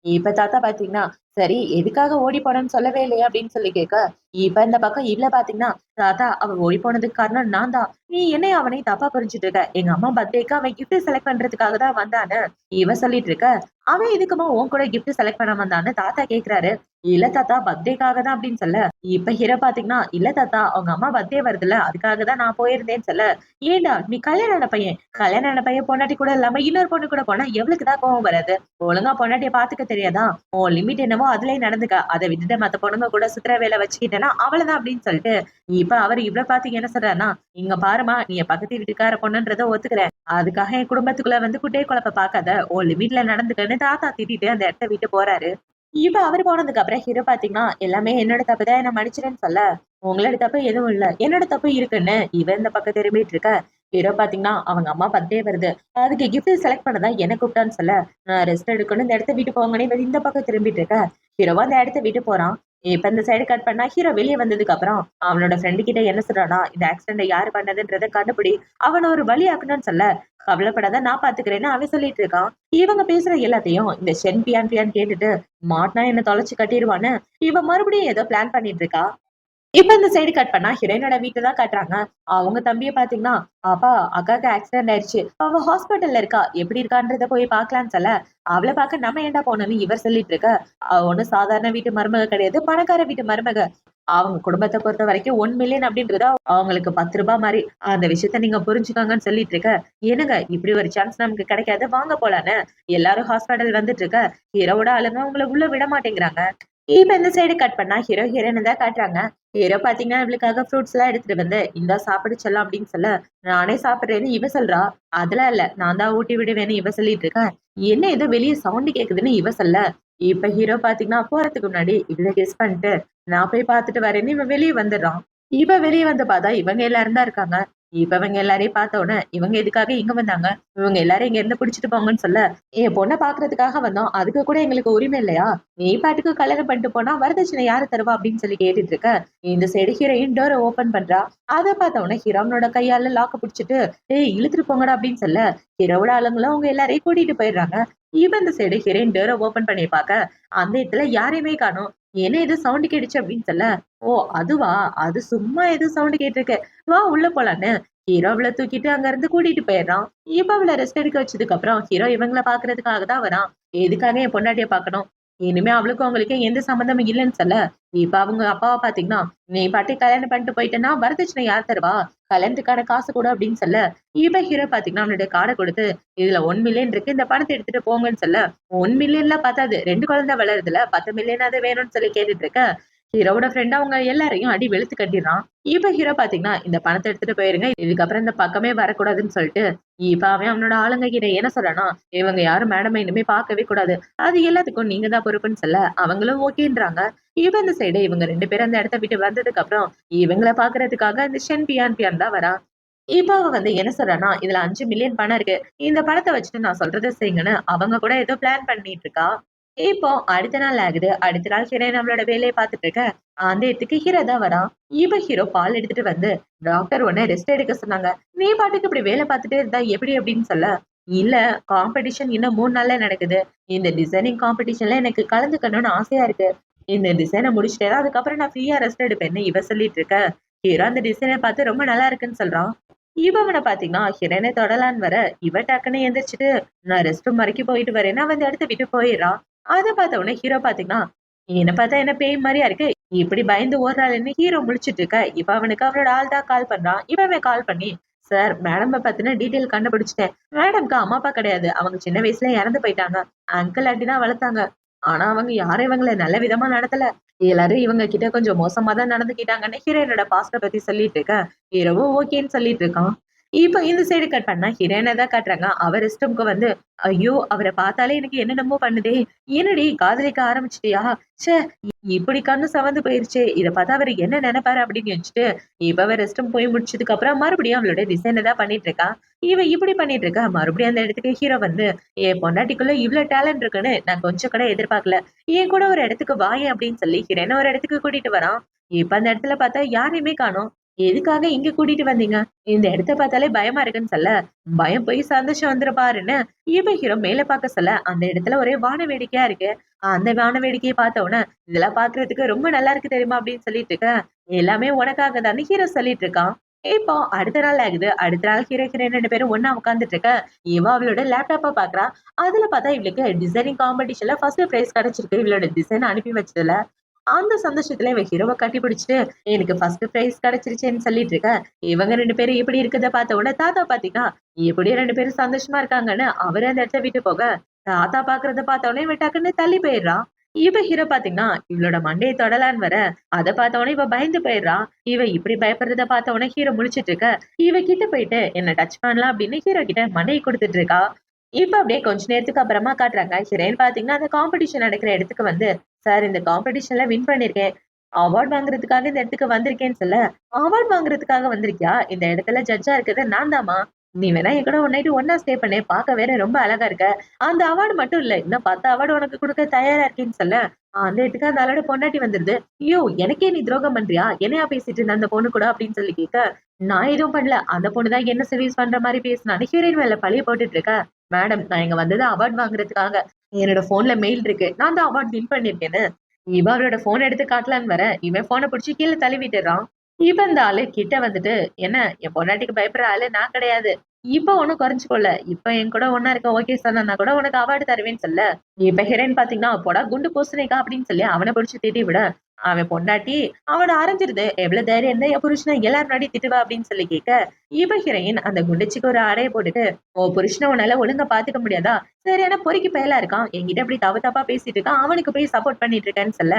இப்ப தாத்தா பாத்தீங்கன்னா, "சரி எதுக்காக ஓடி போனன்னு சொல்லவே இல்லையா?" அப்படின்னு சொல்லி கேட்க, இப்ப இந்த பக்கம் இவ்ள பாத்தீங்கன்னா, "தாத்தா அவ ஓடி போனதுக்கு காரணம் நான் தான். நீ என்னையும் அவனையும் தப்பா புரிஞ்சுட்டு இருக்க. எங்க அம்மா பர்த்டேக்கு அவன் கிஃப்ட் செலக்ட் பண்றதுக்காக தான் வந்தான்னு" இவ சொல்லிட்டு இருக்க. "அவன் எதுக்கும்மா உன் கூட கிஃப்ட் செலக்ட் பண்ண வந்தான்னு" தாத்தா கேக்குறாரு. "இல்ல தாத்தா பர்த்டேக்காக தான்" அப்படின்னு சொல்ல, இப்ப ஹீரோ பாத்தீங்கன்னா, "இல்ல தாத்தா அவங்க அம்மா பர்த்டே வருதுல்ல அதுக்காக தான் நான் போயிருந்தேன்னு" சொல்ல, "ஏன்டா நீ கல்யாணம் ஆன பையன். கல்யாணம் ஆன பையன் பொண்டாட்டி கூட இல்லாம இன்னொரு பொண்ணு கூட போனா எவளுக்கு தான் கோவம் வராது? ஒழுங்கா பொண்டாட்டிய பாத்துக்க தெரியாதா? உன் லிமிட் என்னவோ அதுலயே நடந்துக்க. அத விட்டுட்டு மத்த பொண்ணுங்க கூட சுத்துற வேல வச்சுக்கிட்டேன்னா அவ்வளவுதான்" அப்படின்னு சொல்லிட்டு, இப்ப அவரு இவள பாத்து என்ன சொல்றாருன்னா, "இங்க பாரும்மா நீ என் பக்கத்து வீட்டுக்கார பொண்ணுன்றத ஒத்துக்கிறேன். அதுக்காக என் குடும்பத்துக்குள்ள வந்து குட்டைய குழப்ப பாக்காத. உன் லிமிட்ல நடந்துக்கன்னு" தாத்தா திட்டிட்டு அந்த இடத்த விட்டு போறாரு. இப்ப அவரு போனதுக்கு அப்புறம் ஹீரோ பாத்தீங்கன்னா, "எல்லாமே என்னோட தப்பு தான். என்ன மன்னிச்சிடுன்னு" சொல்ல, "உங்களோட தப்பு எதுவும் இல்ல. என்னோட தப்பு இருக்குன்னு" இவ இந்த பக்கம் திரும்பிட்டு இருக்க. ஹீரோ பாத்தீங்கன்னா, அவங்க அம்மா பர்த்டே வருது. அதுக்கு கிஃப்ட் செலக்ட் பண்ண தான் என்ன கூப்பிட்டான்னு சொல்ல, "நான் ரெஸ்ட் எடுக்கணும். இந்த இடத்த விட்டு போங்கன்னு" இவ இந்த பக்கம் திரும்பிட்டு இருக்க. ஹீரோவும் அந்த இடத்த விட்டு போறான். இப்ப இந்த சைடு கட் பண்ணா ஹீரோ வெளிய வந்ததுக்கு அப்புறம் அவனோட ஃப்ரெண்டு கிட்ட என்ன சொல்றானா, இந்த ஆக்சிடென்ட்ட யாரு பண்ணதுன்றத கண்டுபிடி. அவன ஒரு பலியாக்கணும்னு சொல்ல, கவலைப்படாத நான் பாத்துக்கிறேன்னு அவன் சொல்லிட்டு இருக்கான். இவங்க பேசுற எல்லாத்தையும் இந்த ஷென் பியான் பியான் கேட்டுட்டு, மாட்னா என்ன தொலைச்சு கட்டிருவான்னு, இவ மறுபடியும் ஏதோ பிளான் பண்ணிட்டு இருக்கா. இப்ப இந்த சைடு கட் பண்ணா ஹீரோயினோட வீட்ட தான் காட்டுறாங்க. அவங்க தம்பிய பாத்தீங்கன்னா, "அப்பா, அக்காக்கு ஆக்சிடென்ட் ஆயிடுச்சு. அவ ஹாஸ்பிட்டல்ல இருக்கா. எப்படி இருக்கான்றத போய் பார்க்கலான்னு சொல்ல, அவள பார்க்க நம்ம ஏன்டா போனோம்னு இவர் சொல்லிட்டு இருக்க. அவ ஒண்ணும் சாதாரண வீட்டு மருமக கிடையாது. பணக்கார வீட்டு மருமக. அவங்க குடும்பத்த பொறுத்தவரைக்கும் 1,000,000 அப்படின்றது அவங்களுக்கு ரூ. 10 மாரி. அந்த விஷயத்த நீங்க புரிஞ்சுக்கோங்கன்னு சொல்லிட்டு இருக்க. என்னங்க இப்படி ஒரு சான்ஸ் நமக்கு கிடைக்காது. வாங்க போலான்னு எல்லாரும் ஹாஸ்பிட்டல் வந்துட்டு இருக்க. ஹீரோவோட ஆளுங்க உங்கள உள்ள விட மாட்டேங்கிறாங்க. இப்ப இந்த சைடு கட் பண்ணா ஹீரோ, ஹீரோயின தான் காட்டுறாங்க. ஹீரோ பாத்தீங்கன்னா, இவளுக்காக ஃப்ரூட்ஸ்லாம் எடுத்துட்டு வந்து, "இந்தா சாப்பிடு செல்லம்" அப்படின்னு சொல்ல, நானே சாப்பிடுறேன்னு இவ சொல்றா. அதெல்லாம் இல்ல. நான் தான் ஊட்டி விடுவேன்னு இவ சொல்லிட்டு இருக்கா. என்ன ஏதோ வெளிய சவுண்ட் கேக்குதுன்னு இவ சொல்ல. இப்ப ஹீரோ பாத்தீங்கன்னா, போறதுக்கு முன்னாடி இவள கிஸ் பண்ணிட்டு, நான் போய் பாத்துட்டு வரேன்னு இவன் வெளிய வந்துடுறான். இவ வெளிய வந்து பார்த்தா, இவங்க எல்லாரும் தான் இருக்காங்க. இப்ப இவங்க எல்லாரையும் பார்த்த உடனே, இவங்க எதுக்காக இங்க வந்தாங்க? இவங்க எல்லாரும் இங்க இருந்து புடிச்சிட்டு போங்கன்னு சொல்ல, என் பொண்ண பாக்குறதுக்காக வந்தோம். அதுக்கு கூட எங்களுக்கு உரிமை இல்லையா? நீ பாட்டுக்கு கல்யாணம் பண்ணிட்டு போனா வரதட்சணை யாரு தருவா? அப்படின்னு சொல்லி கேட்டுட்டு இருக்க. இந்த சைடு ஹீரோயின் டோர ஓப்பன் பண்றா. அத பார்த்த உடனே ஹீரோனோட கையால லாக்க புடிச்சிட்டு, "ஏய் இழுத்துட்டு போங்கடா" அப்படின்னு சொல்ல, ஹீரோவோட ஆளுங்களும் அவங்க எல்லாரையும் கூட்டிட்டு போயிடுறாங்க. இவன் இந்த சைடு ஹீரோயின் டோர ஓப்பன் பண்ணி பார்க்க, அந்த இடத்துல யாரையுமே காணோம். என்ன ஏதோ சவுண்ட் கேட்டுச்சு அப்படின்னு சொல்ல, "ஓ அதுவா? அது சும்மா ஏதோ சவுண்ட் கேட்டிருக்கு. வா உள்ள போலான்னு." ஹீரோ அவள தூக்கிட்டு அங்க இருந்து கூட்டிட்டு போயிடுறான். இப்ப அவள ரெஸ்ட் எடுக்க வச்சதுக்கு அப்புறம் ஹீரோ இவங்கள பாக்குறதுக்காக தான் வரான். எதுக்காக என் பொண்டாட்டிய பாக்கணும்? இனிமே அவளுக்கும் அவங்களுக்கும் எந்த சம்மந்தமும் இல்லன்னு சொல்ல, இப்ப அவங்க அப்பாவ பாத்தீங்கன்னா, "நீ பாட்டுக்கு கல்யாணம் பண்ணிட்டு போயிட்டன்னா வரதட்சணை யார் தருவா? கல்யாணத்துக்கான காசு குடு" அப்படின்னு சொல்ல, இப்ப ஹீரோ பாத்தீங்கன்னா அவனுடைய கார்ட குடுத்து, "இதுல 1,000,000 இருக்கு. இந்த பணத்த எடுத்துட்டு போங்கன்னு" சொல்ல, 1,000,000லாம் பத்தாது. 2 குழந்தை வளருதுல 10,000,000 அது வேணும்னு சொல்லி கேட்டுட்டு இருக்க, ஹீரோவோட ஃப்ரெண்ட் அவங்க எல்லாரையும் அடி வெளுத்து கட்டிடுறான். இப்ப ஹீரோ பாத்தீங்கன்னா, "இந்த பணத்த எடுத்துட்டு போயிருங்க. இதுக்கப்புறம் இந்த பக்கமே வரக்கூடாதுன்னு" சொல்லிட்டு, இப்ப அவன் அவனோட ஆளுங்க கிட்ட என்ன சொல்றான்னா, "இவங்க யாரும் மேடம இனிமே பார்க்கவே கூடாது. அது எல்லாத்துக்கும் நீங்க தான் பொறுப்புன்னு" சொல்ல, அவங்களும் ஓகேன்றாங்க. இப்ப இந்த சைடு இவங்க 2 பேரும் அந்த இடத்த விட்டு வந்ததுக்கு அப்புறம், இவங்கள பார்க்கறதுக்காக இந்த ஷென் பியான் பியான் தான் வரா. இப்ப அவ வந்து என்ன சொல்றான்னா, "இதுல 5,000,000 பணம் இருக்கு. இந்த பணத்த வச்சுட்டு நான் சொல்றத செய்யுங்கன்னு" அவங்க கூட ஏதோ பிளான் பண்ணிட்டு இருக்கா. இப்போ அடுத்த நாள் ஆகுது. அடுத்த நாள் ஹீரோயின் நம்மளோட வேலைய பார்த்துட்டு இருக்க, அந்த இடத்துக்கு ஹீரோ தான் வரான். இப்ப ஹீரோ பால் எடுத்துட்டு வந்து, "டாக்டர் உன்ன ரெஸ்ட் எடுக்க சொன்னாங்க. நீ பாட்டுக்கு இப்படி வேலை பார்த்துட்டே இருந்தா எப்படி?" அப்படின்னு சொல்ல, "இல்ல, காம்படிஷன் இன்னும் 3 நாள்ல நடக்குது. இந்த டிசைனிங் காம்படிஷன்ல எனக்கு கலந்துக்கணும்னு ஆசையா இருக்கு. இந்த டிசைன முடிச்சுட்டேன்னா, அதுக்கப்புறம் நான் ஃப்ரீயா ரெஸ்ட் எடுப்பேன்னு" இவ சொல்லிட்டு இருக்க, ஹீரோ அந்த டிசைன பார்த்து ரொம்ப நல்லா இருக்குன்னு சொல்றான். இவன பாத்தீங்கன்னா, ஹீரோயின தொடலான்னு வர, இவ டக்குன்னு எந்திரிச்சுட்டு, "நான் ரெஸ்ட் ரூம் வரைக்கும் போயிட்டு வரேன்னு" அவ அந்த இடத்த விட்டு போயிடுறான். அத பார்த்த உடனே ஹீரோ பாத்தீங்கன்னா, "என்ன பார்த்தா என்ன பேய் மாரியா இருக்கு? இப்படி பயந்து ஓடுறாளேன்னு" ஹீரோ முழிச்சுட்டு இருக்க, இப்ப அவனுக்கு அவனோட ஆள் தான் கால் பண்றான். இவன் கால் பண்ணி, "சார், மேடம பத்தின டீட்டெயில் கண்டுபிடிச்சுட்டேன். மேடம்க்கு அம்மா, அப்பா கிடையாது. அவங்க சின்ன வயசுல இறந்து போயிட்டாங்க. அங்கிள், ஆன்டி தான் வளர்த்தாங்க. ஆனா அவங்க யாரும் இவங்கள நல்ல விதமா நடத்தல. எல்லாரும் இவங்க கிட்ட கொஞ்சம் மோசமா தான் நடந்துக்கிட்டாங்கன்னு" ஹீரோயினோட பாஸ்ட்ட பத்தி சொல்லிட்டு இருக்க, ஹீரோவும் ஓகேன்னு சொல்லிட்டு இருக்கான். இப்ப இந்த சைடு கட் பண்ணா ஹீரோயின தான் காட்டுறாங்க. அவ ரெஸ்ட் ரூம்க்கு வந்து, ஐயோ! அவர பார்த்தாலே எனக்கு என்னென்னமோ பண்ணுதே! என்னடி காதலிக்க ஆரம்பிச்சுட்டியா? ச்சே! இப்படி கண்ணு செவந்து போயிருச்சே! இத பார்த்தா அவரு என்ன நெனைப்பாரு அப்படின்னு யோசிச்சுட்டு, இப்ப அவ ரெஸ்ட் ரூம் போய் முடிச்சதுக்கு அப்புறம் மறுபடியும் அவளோட டிசைன தான் பண்ணிட்டு இருக்கா. இவ இப்படி பண்ணிட்டு இருக்கா. மறுபடியும் அந்த இடத்துக்கு ஹீரோ வந்து, என் பொண்டாட்டிக்குள்ள இவ்ளோ டேலண்ட் இருக்குன்னு நான் கொஞ்சம் கூட எதிர்பார்க்கல. என் கூட ஒரு இடத்துக்கு வாயேன் அப்படின்னு சொல்லி ஹீரோயின ஒரு இடத்துக்கு கூட்டிட்டு வரான். இப்ப அந்த இடத்துல பார்த்தா யாரையுமே காணோம். எதுக்காக இங்க கூட்டிட்டு வந்தீங்க? இந்த இடத்த பார்த்தாலே பயமா இருக்குன்னு சொல்ல, பயம் போய் சந்தோஷம் வந்துரும் பாருன்னு, இவ ஹீரோ மேல பார்க்க சொல்ல, அந்த இடத்துல ஒரே வான வேடிக்கையா இருக்கு. அந்த வான வேடிக்கைய பார்த்த உடனே, "இதெல்லாம் பார்க்கறதுக்கு ரொம்ப நல்லா இருக்கு தெரியுமா?" அப்படின்னு சொல்லிட்டு இருக்க, "எல்லாமே உனக்காக தான்னு" ஹீரோ சொல்லிட்டு இருக்கான். இப்போ அடுத்த நாள் ஆகுது. அடுத்த நாள் ஹீரோ, ஹீரோயின் 2 பேரும் ஒண்ணா உட்கார்ந்துட்டு இருக்க, இவ அவளோட லேப்டாப்ப பார்க்குறா. அதுல பார்த்தா இவளுக்கு டிசைனிங் காம்படிஷன்ல ஃபர்ஸ்ட் பிரைஸ் கிடைச்சிருக்கு. இவளோட டிசைன் அனுப்பி வச்சதுல. அந்த சந்தோஷத்துல இவ ஹீரோவ கட்டி பிடிச்சுட்டு, எனக்கு ஃபர்ஸ்ட் பிரைஸ் கிடைச்சிருச்சேன்னு சொல்லிட்டு இருக்க, இவங்க 2 பேரும் இப்படி இருக்கத பார்த்த உடனே தாத்தா பாத்தீங்கன்னா, எப்படி 2 பேரும் சந்தோஷமா இருக்காங்கன்னு அவரு அந்த இடத்த விட்டு போக, தாத்தா பாக்குறத பார்த்த உடனே இவ டக்குன்னு தள்ளி போயிடுறா. இவ ஹீரோ பாத்தீங்கன்னா, இவளோட மண்டைய தொடலான்னு வர, அத பார்த்த உடனே இவ பயந்து போயிடுறா. இவ இப்படி பயப்படுறத பார்த்த உடனே ஹீரோ முழிச்சிட்டு இருக்க, இவ கிட்ட போயிட்டு என்ன டச் பண்ணலாம் அப்படின்னு ஹீரோ கிட்ட மண்டைய குடுத்துட்டு இருக்கா. இப்ப அப்படியே கொஞ்ச நேரத்துக்கு அப்புறமா காட்டுறாங்க. ஹீரோயின் பாத்தீங்கன்னா, அந்த காம்படிஷன் நடக்கிற இடத்துக்கு வந்து, "சார், இந்த காம்படிஷன்ல வின் பண்ணியிருக்கேன். அவார்ட் வாங்குறதுக்காக இந்த இடத்துக்கு வந்திருக்கேன்னு" சொல்ல, "அவார்ட் வாங்குறதுக்காக வந்திருக்கியா? இந்த இடத்துல ஜட்ஜா இருக்கிறது நான் தாம்மா. நீ வேணா என் கூட ஒரு நைட் ஒண்ணா ஸ்டே பண்ணு. பார்க்க வேற ரொம்ப அழகா இருக்க. அந்த அவார்ட் மட்டும் இல்ல, இன்னும் 10 அவார்ட் உனக்கு குடுக்க தயாரா இருக்கேன்னு" சொல்ல, அந்த இடத்துக்கு அந்த ஆளோட பொண்டாட்டி வந்துருது. "ஐயோ! எனக்கே நீ துரோகம் பண்றியா? என்னையா பேசிட்டு இருந்த அந்த பொண்ணு கூட?" அப்படின்னு சொல்லி கேட்க, "நான் எதுவும் பண்ணல. அந்த பொண்ணு தான் என்ன சர்வீஸ் பண்ற மாரி பேசுனான்னு" ஹீரோயின் மேல பழிய போட்டுட்டு இருக்க. "மேடம் நான் இங்க வந்தது அவார்ட் வாங்குறதுக்காக. என்னோட ஃபோன்ல மெயில் இருக்கு. நான் தான் அவார்ட் வின் பண்ணியிருக்கேன்னு." இவ அவளோட ஃபோன எடுத்து காட்டலான்னு வர, இவன் ஃபோன புடிச்சு கீழ தள்ளி விட்டுர்றான். இப்ப இந்த ஆளு கிட்ட வந்துட்டு, "என்ன என் பொண்டாட்டிக்கு பயப்படுற ஆளு நான் கிடையாது. இப்ப ஒண்ணும் குறைஞ்சுக்கோல. இப்ப என் கூட ஒண்ணா இருக்க ஓகே சொன்னா கூட உனக்கு அவார்ட் தருவேன்னு சொல்ல." இப்ப ஹீரோயின் பாத்தீங்கன்னா, "போடா குண்டு பூசணிக்கா" அப்படின்னு சொல்லி அவன புடிச்சு திட்டி விட, அவன் பொண்டாட்டி அவன அரைஞ்சிருது. "எவ்வளவு தைரியம் இருந்தா என் புருஷன எல்லார் முன்னாடியும் திட்டுவ?" அப்படின்னு சொல்லி கேட்க, இவ ஹீரோயின் அந்த குண்டச்சிக்கு ஒரு ஆடைய போட்டுட்டு, "உன் புருஷன உன்னால ஒழுங்கா பாத்துக்க முடியாதா? சரியான பொறுக்கி பயலா இருக்கான். என்கிட்ட இப்படி தப்பு தப்பா பேசிட்டு இருக்கான். அவனுக்கு போய் சப்போர்ட் பண்ணிட்டு இருக்கேன்னு" சொல்ல,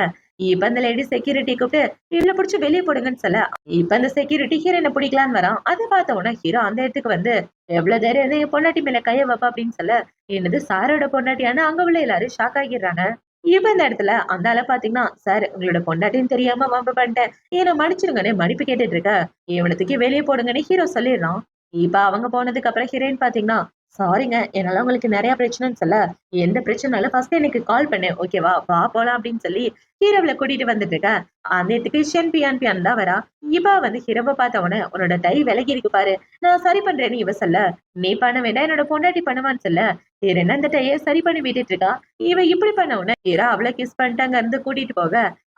இப்ப அந்த லேடி செக்யூரிட்டி கூப்பிட்டு, "இவள புடிச்சு வெளிய போடுங்கன்னு" சொல்ல, இப்ப அந்த செக்யூரிட்டி ஹீரோயின புடிக்கலான்னு வரான். அத பார்த்த உடனே ஹீரோ அந்த இடத்துக்கு வந்து, "எவ்வளவு தைரியம் இருந்தா என் பொண்டாட்டி மேல கைய வைப்ப?" அப்படின்னு சொல்ல, என்னது சாரோட பொண்டாட்டியான்னு அங்க உள்ள எல்லாரும் ஷாக் ஆகிடுறாங்க. இப்ப இந்த இடத்துல அந்த ஆள பாத்தீங்கன்னா, "சார் உங்களோட பொண்டாட்டின்னு தெரியாம வம்பு பண்ணிட்டேன். என்ன மன்னிச்சிடுங்கன்னு" மன்னிப்பு கேட்டுட்டு இருக்க, இவன தூக்கி வெளிய போடுங்கன்னு ஹீரோ சொல்லிடுறான். இப்ப அவங்க போனதுக்கு அப்புறம் ஹீரோயின் பாத்தீங்கன்னா, "சாரிங்க என்னால உங்களுக்கு நெறைய பிரச்சனைன்னு சொல்ல, எந்த பிரச்சனைனாலும் ஃபர்ஸ்ட் எனக்கு கால் பண்ணு. ஓகேவா? வா போலாம்" அப்படின்னு சொல்லி ஹீரோவ கூட்டிட்டு வந்துட்டு இருக்க. அந்த இடத்துக்கு ஷென் பியான் பியான் தான் வரா. இவ வந்து ஹீரோவ பார்த்த உடனே, "உன்னோட டை விலகி இருக்கு பாரு. நான் சரி பண்றேன்னு" இவ சொல்ல, "நீ பண்ண வேண்டாம் என்னோட பொண்டாட்டி பண்ணுவான்னு" சொல்ல, வேற என்ன அந்த டைய சரி பண்ணி விட்டுட்டு இருக்கா. இவ இப்படி பண்ண உடனே ஹீரோ அவள கிஸ் பண்ணிட்டு அங்க இருந்து கூட்டிட்டு போக,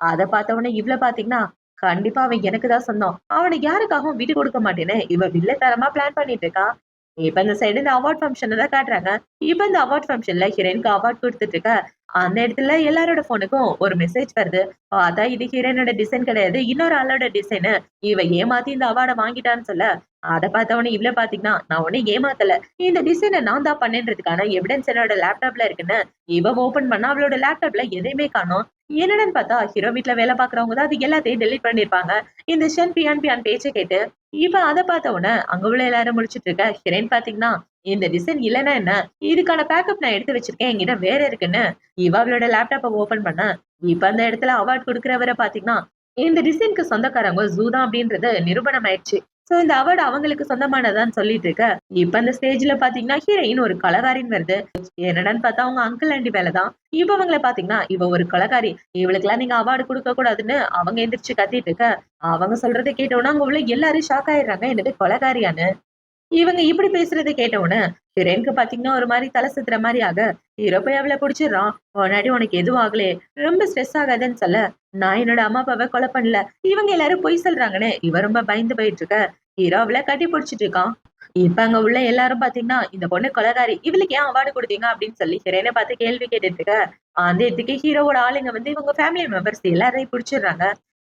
அத பார்த்த உடனே இவ்ள பாத்தீங்கன்னா, கண்டிப்பா அவன் எனக்கு தான் சொந்தம். அவன யாருக்காகவும் விட்டு கொடுக்க மாட்டேன்னு இவ வில்லத்தனமா பிளான் பண்ணிட்டு இருக்கா. இப்ப இந்த சைடு இந்த அவார்ட் ஃபங்ஷன தான் காட்டுறாங்க. இப்ப இந்த அவார்ட் ஃபங்ஷன்ல ஹீரோயினுக்கு அவார்ட் குடுத்துட்டு இருக்க, அந்த இடத்துல எல்லாரோட ஃபோனுக்கும் ஒரு மெசேஜ் வருது. பார்த்தா இது ஹீரோயினோட டிசைன் கிடையாது. இன்னொரு ஆளோட டிசைனு. இவ ஏமாத்தி இந்த அவார்ட வாங்கிட்டான்னு சொல்ல, அத பார்த்தவொன்னே இவ்ள பாத்தீங்கன்னா, நான் உன்ன ஏமாத்தல. இந்த டிசைன நான் தான் பண்ணேன்றதுக்கான எவிடன்ஸ் என்னோட லேப்டாப்ல இருக்குன்னு, இவ ஓப்பன் பண்ணா அவளோட லேப்டாப்ல எதையுமே காணோம். என்னடான்னு பார்த்தா, ஹீரோ வீட்ல வேலை பார்க்குறவங்க தான் அது எல்லாத்தையும் டெலீட் பண்ணியிருப்பாங்க. இந்த ஷன் பியான் பியான் பேச்ச கேட்டு. இப்ப அத பார்த்த உடனே அங்க உள்ள எல்லாரும் முழிச்சுட்டு இருக்க. ஹீரோயின் பாத்தீங்கன்னா, இந்த டிசைன் இல்லன்னா என்ன? இதுக்கான பேக்கப் நான் எடுத்து வச்சிருக்கேன். என்கிட்ட வேற இருக்குன்னு, இவ அவளோட லேப்டாப்ப ஓப்பன் பண்ண, இப்ப அந்த இடத்துல அவார்ட் குடுக்கிறவர பாத்தீங்கன்னா, இந்த டிசைன்க்கு சொந்தக்காரவங்க ஜூ தான் அப்படின்றது நிரூபணம் ஆயிடுச்சு. சோ இந்த அவார்ட் அவங்களுக்கு சொந்தமானதான்னு சொல்லிட்டு இருக்க, இப்ப அந்த ஸ்டேஜ்ல பாத்தீங்கன்னா, ஹீரோயின் ஒரு கொலகாரின்னு வருது. என்னடான்னு பார்த்தா அவங்க அங்கிள் ஆன்டி வேல தான். இப்ப அவங்கள பாத்தீங்கன்னா, இவ ஒரு கொலகாரி. இவளுக்கெல்லாம் நீங்க அவார்ட் குடுக்க கூடாதுன்னு அவங்க எந்திரிச்சு கத்திட்டு இருக்க, அவங்க சொல்றத கேட்ட உடனே அங்க உள்ள எல்லாரும் ஷாக் ஆயிடுறாங்க. என்னது கொலைகாரியான்னு. இவங்க இப்படி பேசுறத கேட்ட உடனே, ஹீரோயினுக்கு பாத்தீங்கன்னா ஒரு மாரி தல சுத்துற மாரி ஆக, ஹீரோ போய் அவள புடிச்சிடுறான். "முன்னாடி உனக்கு எதுவும் ஆகலையே, ரொம்ப ஸ்ட்ரெஸ் ஆகாதன்னு" சொல்ல, "நான் என்னோட அம்மா அப்பாவ கொலை பண்ணல. இவங்க எல்லாரும் பொய் சொல்றாங்கன்னு" இவ ரொம்ப பயந்து போயிட்டு இருக்க, ஹீரோ அவள கட்டி புடிச்சிட்டு இருக்கான். இப்ப அங்க உள்ள எல்லாரும் பாத்தீங்கன்னா, "இந்த பொண்ணு கொலைகாரி. இவளுக்கு ஏன் அவார்ட் குடுத்தீங்க?" அப்படின்னு சொல்லி ஹீரோயின பார்த்து கேள்வி கேட்டுட்டு இருக்க, அந்த இடத்துக்கு ஹீரோவோட ஆளுங்க வந்து இவங்க ஃபேமிலி மெம்பர்ஸ் எல்லாரையும் புடிச்சிடுறாங்க.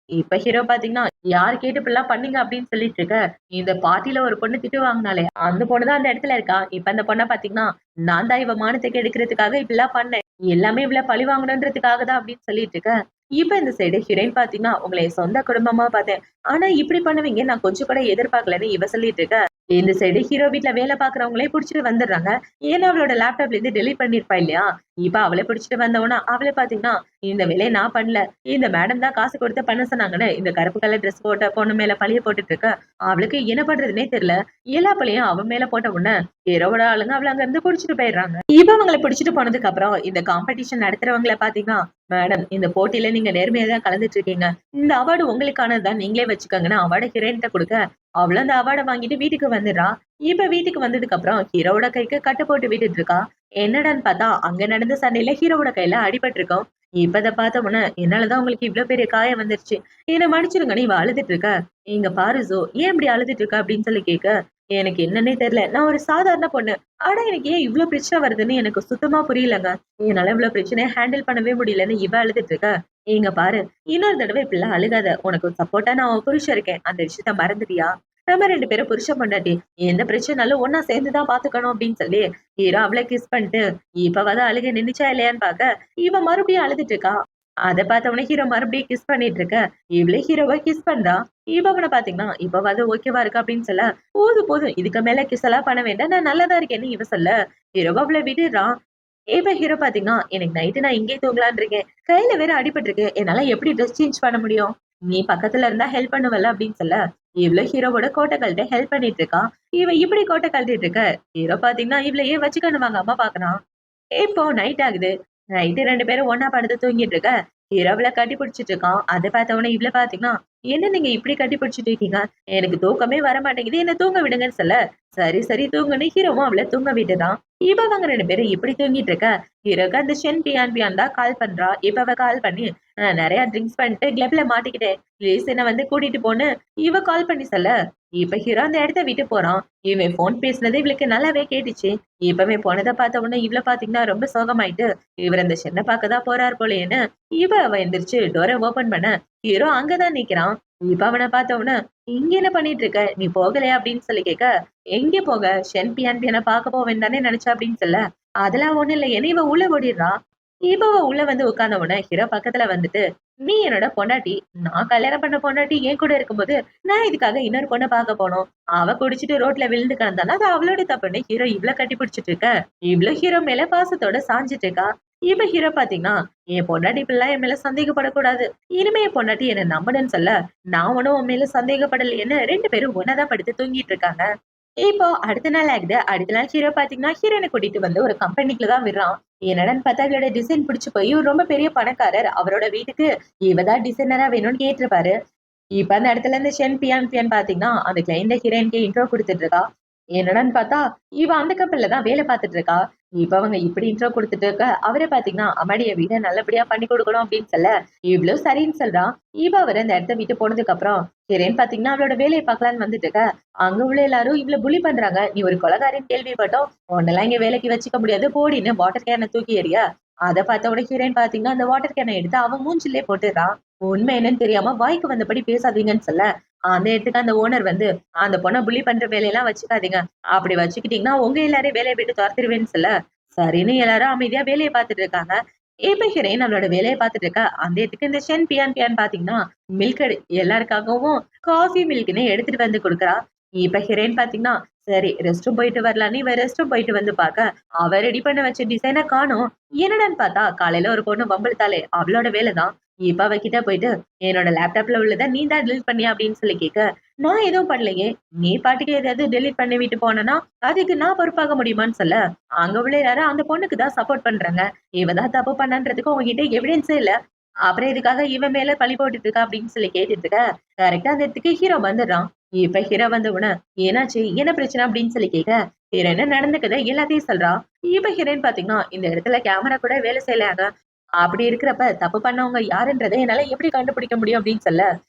இப்ப ஹீரோ பாத்தீங்கன்னா, "யார் கேட்டு இப்படிலாம் பண்ணீங்க?" அப்படின்னு சொல்லிட்டு இருக்க, இந்த பார்ட்டில ஒரு பொண்ணு திட்டு வாங்குனாளே, அந்த பொண்ணு தான் அந்த இடத்துல இருக்கா. இப்ப அந்த பொண்ண பாத்தீங்கன்னா, "நான் தான் இவ மானத்த கெடுக்கிறதுக்காக இப்படிலாம் பண்ணேன். எல்லாமே இவள பழி வாங்கணுன்றதுக்காக தான்" அப்படின்னு சொல்லிட்டு இருக்க. இப்ப இந்த சைடு ஹீரோயின் பாத்தீங்கன்னா, "உங்கள என் சொந்த குடும்பமா பார்த்தேன். ஆனா இப்படி பண்ணுவீங்க நான் கொஞ்சம் கூட எதிர்பார்க்கலன்னு" இவ சொல்லிட்டு இருக்க. இந்த சைடு ஹீரோ வீட்ல வேலை பார்க்கிறவங்களே புடிச்சிட்டு வந்துடுறாங்க. ஏன்னா அவளோட லேப்டாப்ல இருந்து டெலீட் பண்ணியிருப்பா இல்லையா? இப்ப அவள புடிச்சிட்டு வந்தவுடனே அவள பாத்தீங்கன்னா, "இந்த வேலைய நான் பண்ணல. இந்த மேடம் தான் காசு குடுத்து பண்ண சொன்னாங்கன்னு" இந்த கருப்பு கலர் ட்ரெஸ் போட்ட பொண்ணு மேல பழிய போட்டுட்டு இருக்க. அவளுக்கு என்ன பண்றதுன்னே தெரியல. எல்லா பழியும் அவ மேல போட்ட உடனே ஹீரோவோட ஆளுங்க அவள அங்க இருந்து புடிச்சிட்டு போயிடுறாங்க. இப்ப அவங்கள புடிச்சிட்டு போனதுக்கு அப்புறம் இந்த காம்படிஷன் நடத்துறவங்கள பாத்தீங்கன்னா, "மேடம் இந்த போட்டியில நீங்க நேர்மையா தான் கலந்துட்டு இருக்கீங்க. இந்த அவார்டு உங்களுக்கானது தான் நீங்களே வச்சுக்கோங்கன்னு" அவார்ட ஹீரோயின்ட்ட குடுக்க, அவளும் அந்த அவார்ட வாங்கிட்டு வீட்டுக்கு வந்துடுறா. இப்ப வீட்டுக்கு வந்ததுக்கு அப்புறம் ஹீரோவோட கைக்கு கட்டு போட்டு விட்டுட்டு இருக்கா. என்னடான்னு பார்த்தா, அங்க நடந்த சண்டையில ஹீரோவோட கையில அடிபட்டுருக்கும். இப்ப இத பார்த்த உடனே, "என்னால தான் உங்களுக்கு இவ்ளோ பெரிய காயம் வந்துருச்சு. என்ன மன்னிச்சிடுங்கன்னு" இவ அழுதுட்டு இருக்க. "இங்க பாரு ஜோ, ஏன் இப்படி அழுதுட்டு இருக்க?" அப்படின்னு சொல்லி கேட்க, "எனக்கு என்னன்னே தெரியல. நான் ஒரு சாதாரண பொண்ணு. ஆனா எனக்கு ஏன் இவ்ளோ பிரச்சனை வருதுன்னு எனக்கு சுத்தமா புரியலங்க. என்னால இவ்ளோ பிரச்சனைய ஹேண்டில் பண்ணவே முடியலன்னு" இவ அழுதுட்டு இருக்க. "இங்க பாரு, இன்னொரு தடவ இப்படிலாம் அழுகாத. உனக்கு சப்போர்ட்டா நான் உன் புருஷன் இருக்கேன். அந்த விஷயத்த மறந்துட்டியா? நம்ம 2 பேரும் புருஷன் பொண்டாட்டி. எந்த பிரச்சனைனாலும் ஒண்ணா சேர்ந்து தான் பார்த்துக்கணும்" அப்படின்னு சொல்லி ஹீரோ அவள கிஸ் பண்ணிட்டு, இப்பவாது அழுகை நின்னுச்சா இல்லையான்னு பாக்க, இவ மறுபடியும் அழுதுட்டு இருக்கா. அத பார்த்தவுடனே ஹீரோ மறுபடியும் கிஸ் பண்ணிட்டு இருக்க, இவளே ஹீரோவ கிஸ் பண்றா. இவ அவன பாத்தீங்கன்னா, இப்பவாது ஓகேவா இருக்கா அப்படின்னு சொல்ல, "போதும் போதும் இதுக்கு மேல கிஸ் எல்லாம் பண்ண வேண்டாம். நான் நல்லா தான் இருக்கேன்னு" இவ சொல்ல, ஹீரோவ அவள விடுறான். இப்ப ஹீரோ பாத்தீங்கன்னா, "எனக்கு நைட்டு நான் இங்கேயே தூங்கலான்னு இருக்கேன். கையில வேற அடிபட்டுருக்கு. என்னால எப்படி ட்ரெஸ் சேஞ்ச் பண்ண முடியும்? நீ பக்கத்துல இருந்தா ஹெல்ப் பண்ணுவல்ல" அப்படின்னு சொல்ல, இவள ஹீரோவோட கோட்ட கழட்ட ஹெல்ப் பண்ணிட்டு இருக்கா. இவ இப்படி கோட்ட கழட்டிட்டு இருக்க, ஹீரோ பாத்தீங்கன்னா, இவள வச்சுக்கன்னு வாங்காம பாக்குறான். இப்போ நைட் ஆகுது. நைட்டு 2 பேரும் ஒண்ணா படுத்து தூங்கிட்டு இருக்க. ஹீரோவுல கட்டி பிடிச்சிட்டு இருக்கான். அத பார்த்தவொடனே இவள பார்த்தீங்கன்னா, "என்ன நீங்க இப்படி கட்டி பிடிச்சிட்டு இருக்கீங்க? எனக்கு தூக்கமே வர மாட்டேங்குது. என்ன தூங்க விடுங்கன்னு" சொல்ல, சரி சரி தூங்குன்னு ஹீரோவும் அவள தூங்க விடுறான். இப்ப அவங்க 2 பேரும் இப்படி தூங்கிட்டு இருக்க, ஹீரோக்கு அந்த ஷென் பியான் பியான் தான் கால் பண்றா. இப்ப அவ கால் பண்ணி, "நான் நெறைய ட்ரிங்க்ஸ் பண்ணிட்டு கிளப்ல மாட்டிக்கிட்டேன். ப்ளீஸ் என்ன வந்து கூட்டிட்டு போன்னு" இவ கால் பண்ணி சொல்ல, இப்ப ஹீரோ அந்த இடத்த விட்டு போறான். இவன் ஃபோன் பேசினது இவளுக்கு நல்லாவே கேட்டுச்சு. இப்ப இவன் போனத பார்த்த உடனே இவள பார்த்தீங்கன்னா ரொம்ப சோகமாயிட்டு, இவர் அந்த ஷென்ன பார்க்க தான் போறார் போலயேன்னு அவ எந்திரிச்சு டோர ஓப்பன் பண்ண, ஹீரோ அங்கதான் நிக்கிறான். இப்ப அவன பார்த்த உடனே, "இங்க என்ன பண்ணிட்டு இருக்க? நீ போகலையா?" அப்படின்னு சொல்லி கேட்க, "எங்க போக? ஷென் பியான் பியான பார்க்க போவேன்னு தானே நினைச்சேன்" அப்படின்னு சொல்ல, "அதெல்லாம் ஒண்ணும் இல்லையேன்னு" இவ உள்ள ஓடிடுறா. இப்ப அவ உள்ள வந்து உட்கார்ந்த உடனே ஹீரோ பக்கத்துல வந்துட்டு, "நீ என்னோட பொண்டாட்டி. நான் கல்யாணம் பண்ண பொண்டாட்டி என் கூட இருக்கும்போது, நான் இதுக்காக இன்னொரு பொண்ண பார்க்க போனோம். அவ குடிச்சிட்டு ரோட்ல விழுந்து கிடந்தான்னா, அது அவளோட தப்புன்னு ஹீரோ இவ்ள கட்டி பிடிச்சிட்டு இருக்க. இவ்ளோ ஹீரோ மேல பாசத்தோட சாஞ்சிட்டு இருக்கா. இப்ப ஹீரோ பாத்தீங்கன்னா, என் பொண்டாட்டி இப்படிலாம் என் மேல சந்தேகப்படக்கூடாது. இனிமே என் பொண்டாட்டி என்ன நம்பணும்னு சொல்ல, நான் ஒண்ணும் உன் மேல சந்தேகப்படலையேன்னு 2 பேரும் ஒண்ணாதான் படுத்து தூங்கிட்டு இருக்காங்க. இப்போ அடுத்த நாள் ஆகுது. அடுத்த நாள் ஹீரோ பாத்தீங்கன்னா, ஹீரோயின கூட்டிட்டு வந்து ஒரு கம்பெனிக்குள்ள தான் விடுறான். என்னடான்னு பார்த்தா இவளோட டிசைன் பிடிச்சு போய் இவரு ரொம்ப பெரிய பணக்காரர். அவரோட வீட்டுக்கு இவ தான் டிசைனரா வேணும்னு கேட்டிருப்பாரு. இப்ப அந்த இடத்துல இருந்து ஷென் பியான் பியான் பாத்தீங்கன்னா, அந்த கிளையண்ட் ஹீரோயினுக்கு இன்ட்ரோ குடுத்துட்டு இருக்கா. என்னடான்னு பார்த்தா, இவ அந்த கம்பெனில தான் வேலை பார்த்துட்டு இருக்கா. இப்ப அவங்க இப்படி இன்ட்ரோ குடுத்துட்டு இருக்க, அவரே பார்த்தீங்கன்னா, "அம்மாடி என் வீட நல்லபடியா பண்ணி குடுக்கணும்" அப்படின்னு சொல்ல, இவளும் சரின்னு சொல்றா. இப்ப அவரு அந்த இடத்த விட்டு போனதுக்கு அப்புறம், ஹீரோயின் பார்த்தீங்கன்னா, அவளோட வேலைய பார்க்கலான்னு வந்துட்டு இருக்க, அங்க உள்ள எல்லாரும் இவள புலி பண்றாங்க. "நீ ஒரு கொலைகாரின்னு கேள்விப்பட்டோம். உன்னெல்லாம் இங்க வேலைக்கு வச்சுக்க முடியாது. போடின்னு" வாட்டர் கேன தூக்கி எறிய, அத பார்த்த உடனே ஹீரோயின் பார்த்தீங்கன்னா, அந்த வாட்டர் கேன எடுத்து அவன் மூஞ்சிலே போட்டுடுறா. உண்மை என்னன்னு தெரியாம வாய்க்கு வந்தபடி பேசாதீங்கன்னு சொல்ல, அந்த இடத்துக்கு அந்த ஓனர் வந்து, "அந்த பொண்ண புல்லி பண்ற வேலையெல்லாம் வச்சுக்காதீங்க. அப்படி வச்சுக்கிட்டீங்கன்னா, உங்க எல்லாரையும் வேலைய விட்டு தொரத்திருவேன்னு" சொல்ல, சரின்னு எல்லாரும் அமைதியா வேலைய பார்த்துட்டு இருக்காங்க. இப்ப ஹீரோயின் நம்மளோட வேலைய பார்த்துட்டு இருக்கா. அந்த இடத்துக்கு இந்த ஷென் பியான் பியான் பார்த்தீங்கன்னா, மில்க் எல்லாருக்காகவும் காஃபி மில்க்ன்னு எடுத்துட்டு வந்து குடுக்குறா. இப்ப ஹீரோயின் பார்த்தீங்கன்னா, சரி ரெஸ்ட் ரூம் போயிட்டு வரலான்னு இவ ரெஸ்ட் ரூம் போயிட்டு வந்து பார்க்க, அவ ரெடி பண்ண வச்ச டிசைன காணோம். என்னடான்னு பார்த்தா, காலையில ஒரு பொண்ணு வம்பிழுத்தாளே அவளோட வேலை தான். இப்ப அவ கிட்ட போயிட்டு, "என்னோட லேப்டாப்ல உள்ளத நீ தான் டெலீட் பண்ணியா?" அப்படின்னு சொல்லி கேட்க, "நான் எதுவும் பண்ணலையே. நீ பாட்டுக்கு எதையாவது டெலீட் பண்ணி விட்டு போனேன்னா, அதுக்கு நான் பொறுப்பாக முடியுமான்னு" சொல்ல, அங்க உள்ள எல்லாரும் அந்த பொண்ணுக்கு தான் சப்போர்ட் பண்றாங்க. இவ தான் தப்பு பண்ணான்றதுக்கு உன்கிட்ட எவிடன்ஸே இல்ல. அப்புறம் எதுக்காக இவன் மேல பழி போட்டுட்டு இருக்கா அப்படின்னு சொல்லி கேட்டுட்டு இருக்க, கரெக்ட்டா அந்த இடத்துக்கு ஹீரோ வந்துடுறான். இப்ப ஹீரோ வந்த உடனே, "என்னாச்சு? என்ன பிரச்சனை?" அப்படின்னு சொல்லி கேட்க, ஹீரோ என்ன நடந்துக்குது எல்லாத்தையும் சொல்றா. இப்ப ஹீரோயின் பாத்தீங்கன்னா, இந்த இடத்துல கேமரா கூட வேலை செய்யலையாங்க. அப்படி இருக்கிறப்ப தப்பு பண்ணவங்க யாருன்றத என்னால எப்படி கண்டுபிடிக்க முடியும் அப்படின்னு சொல்ல,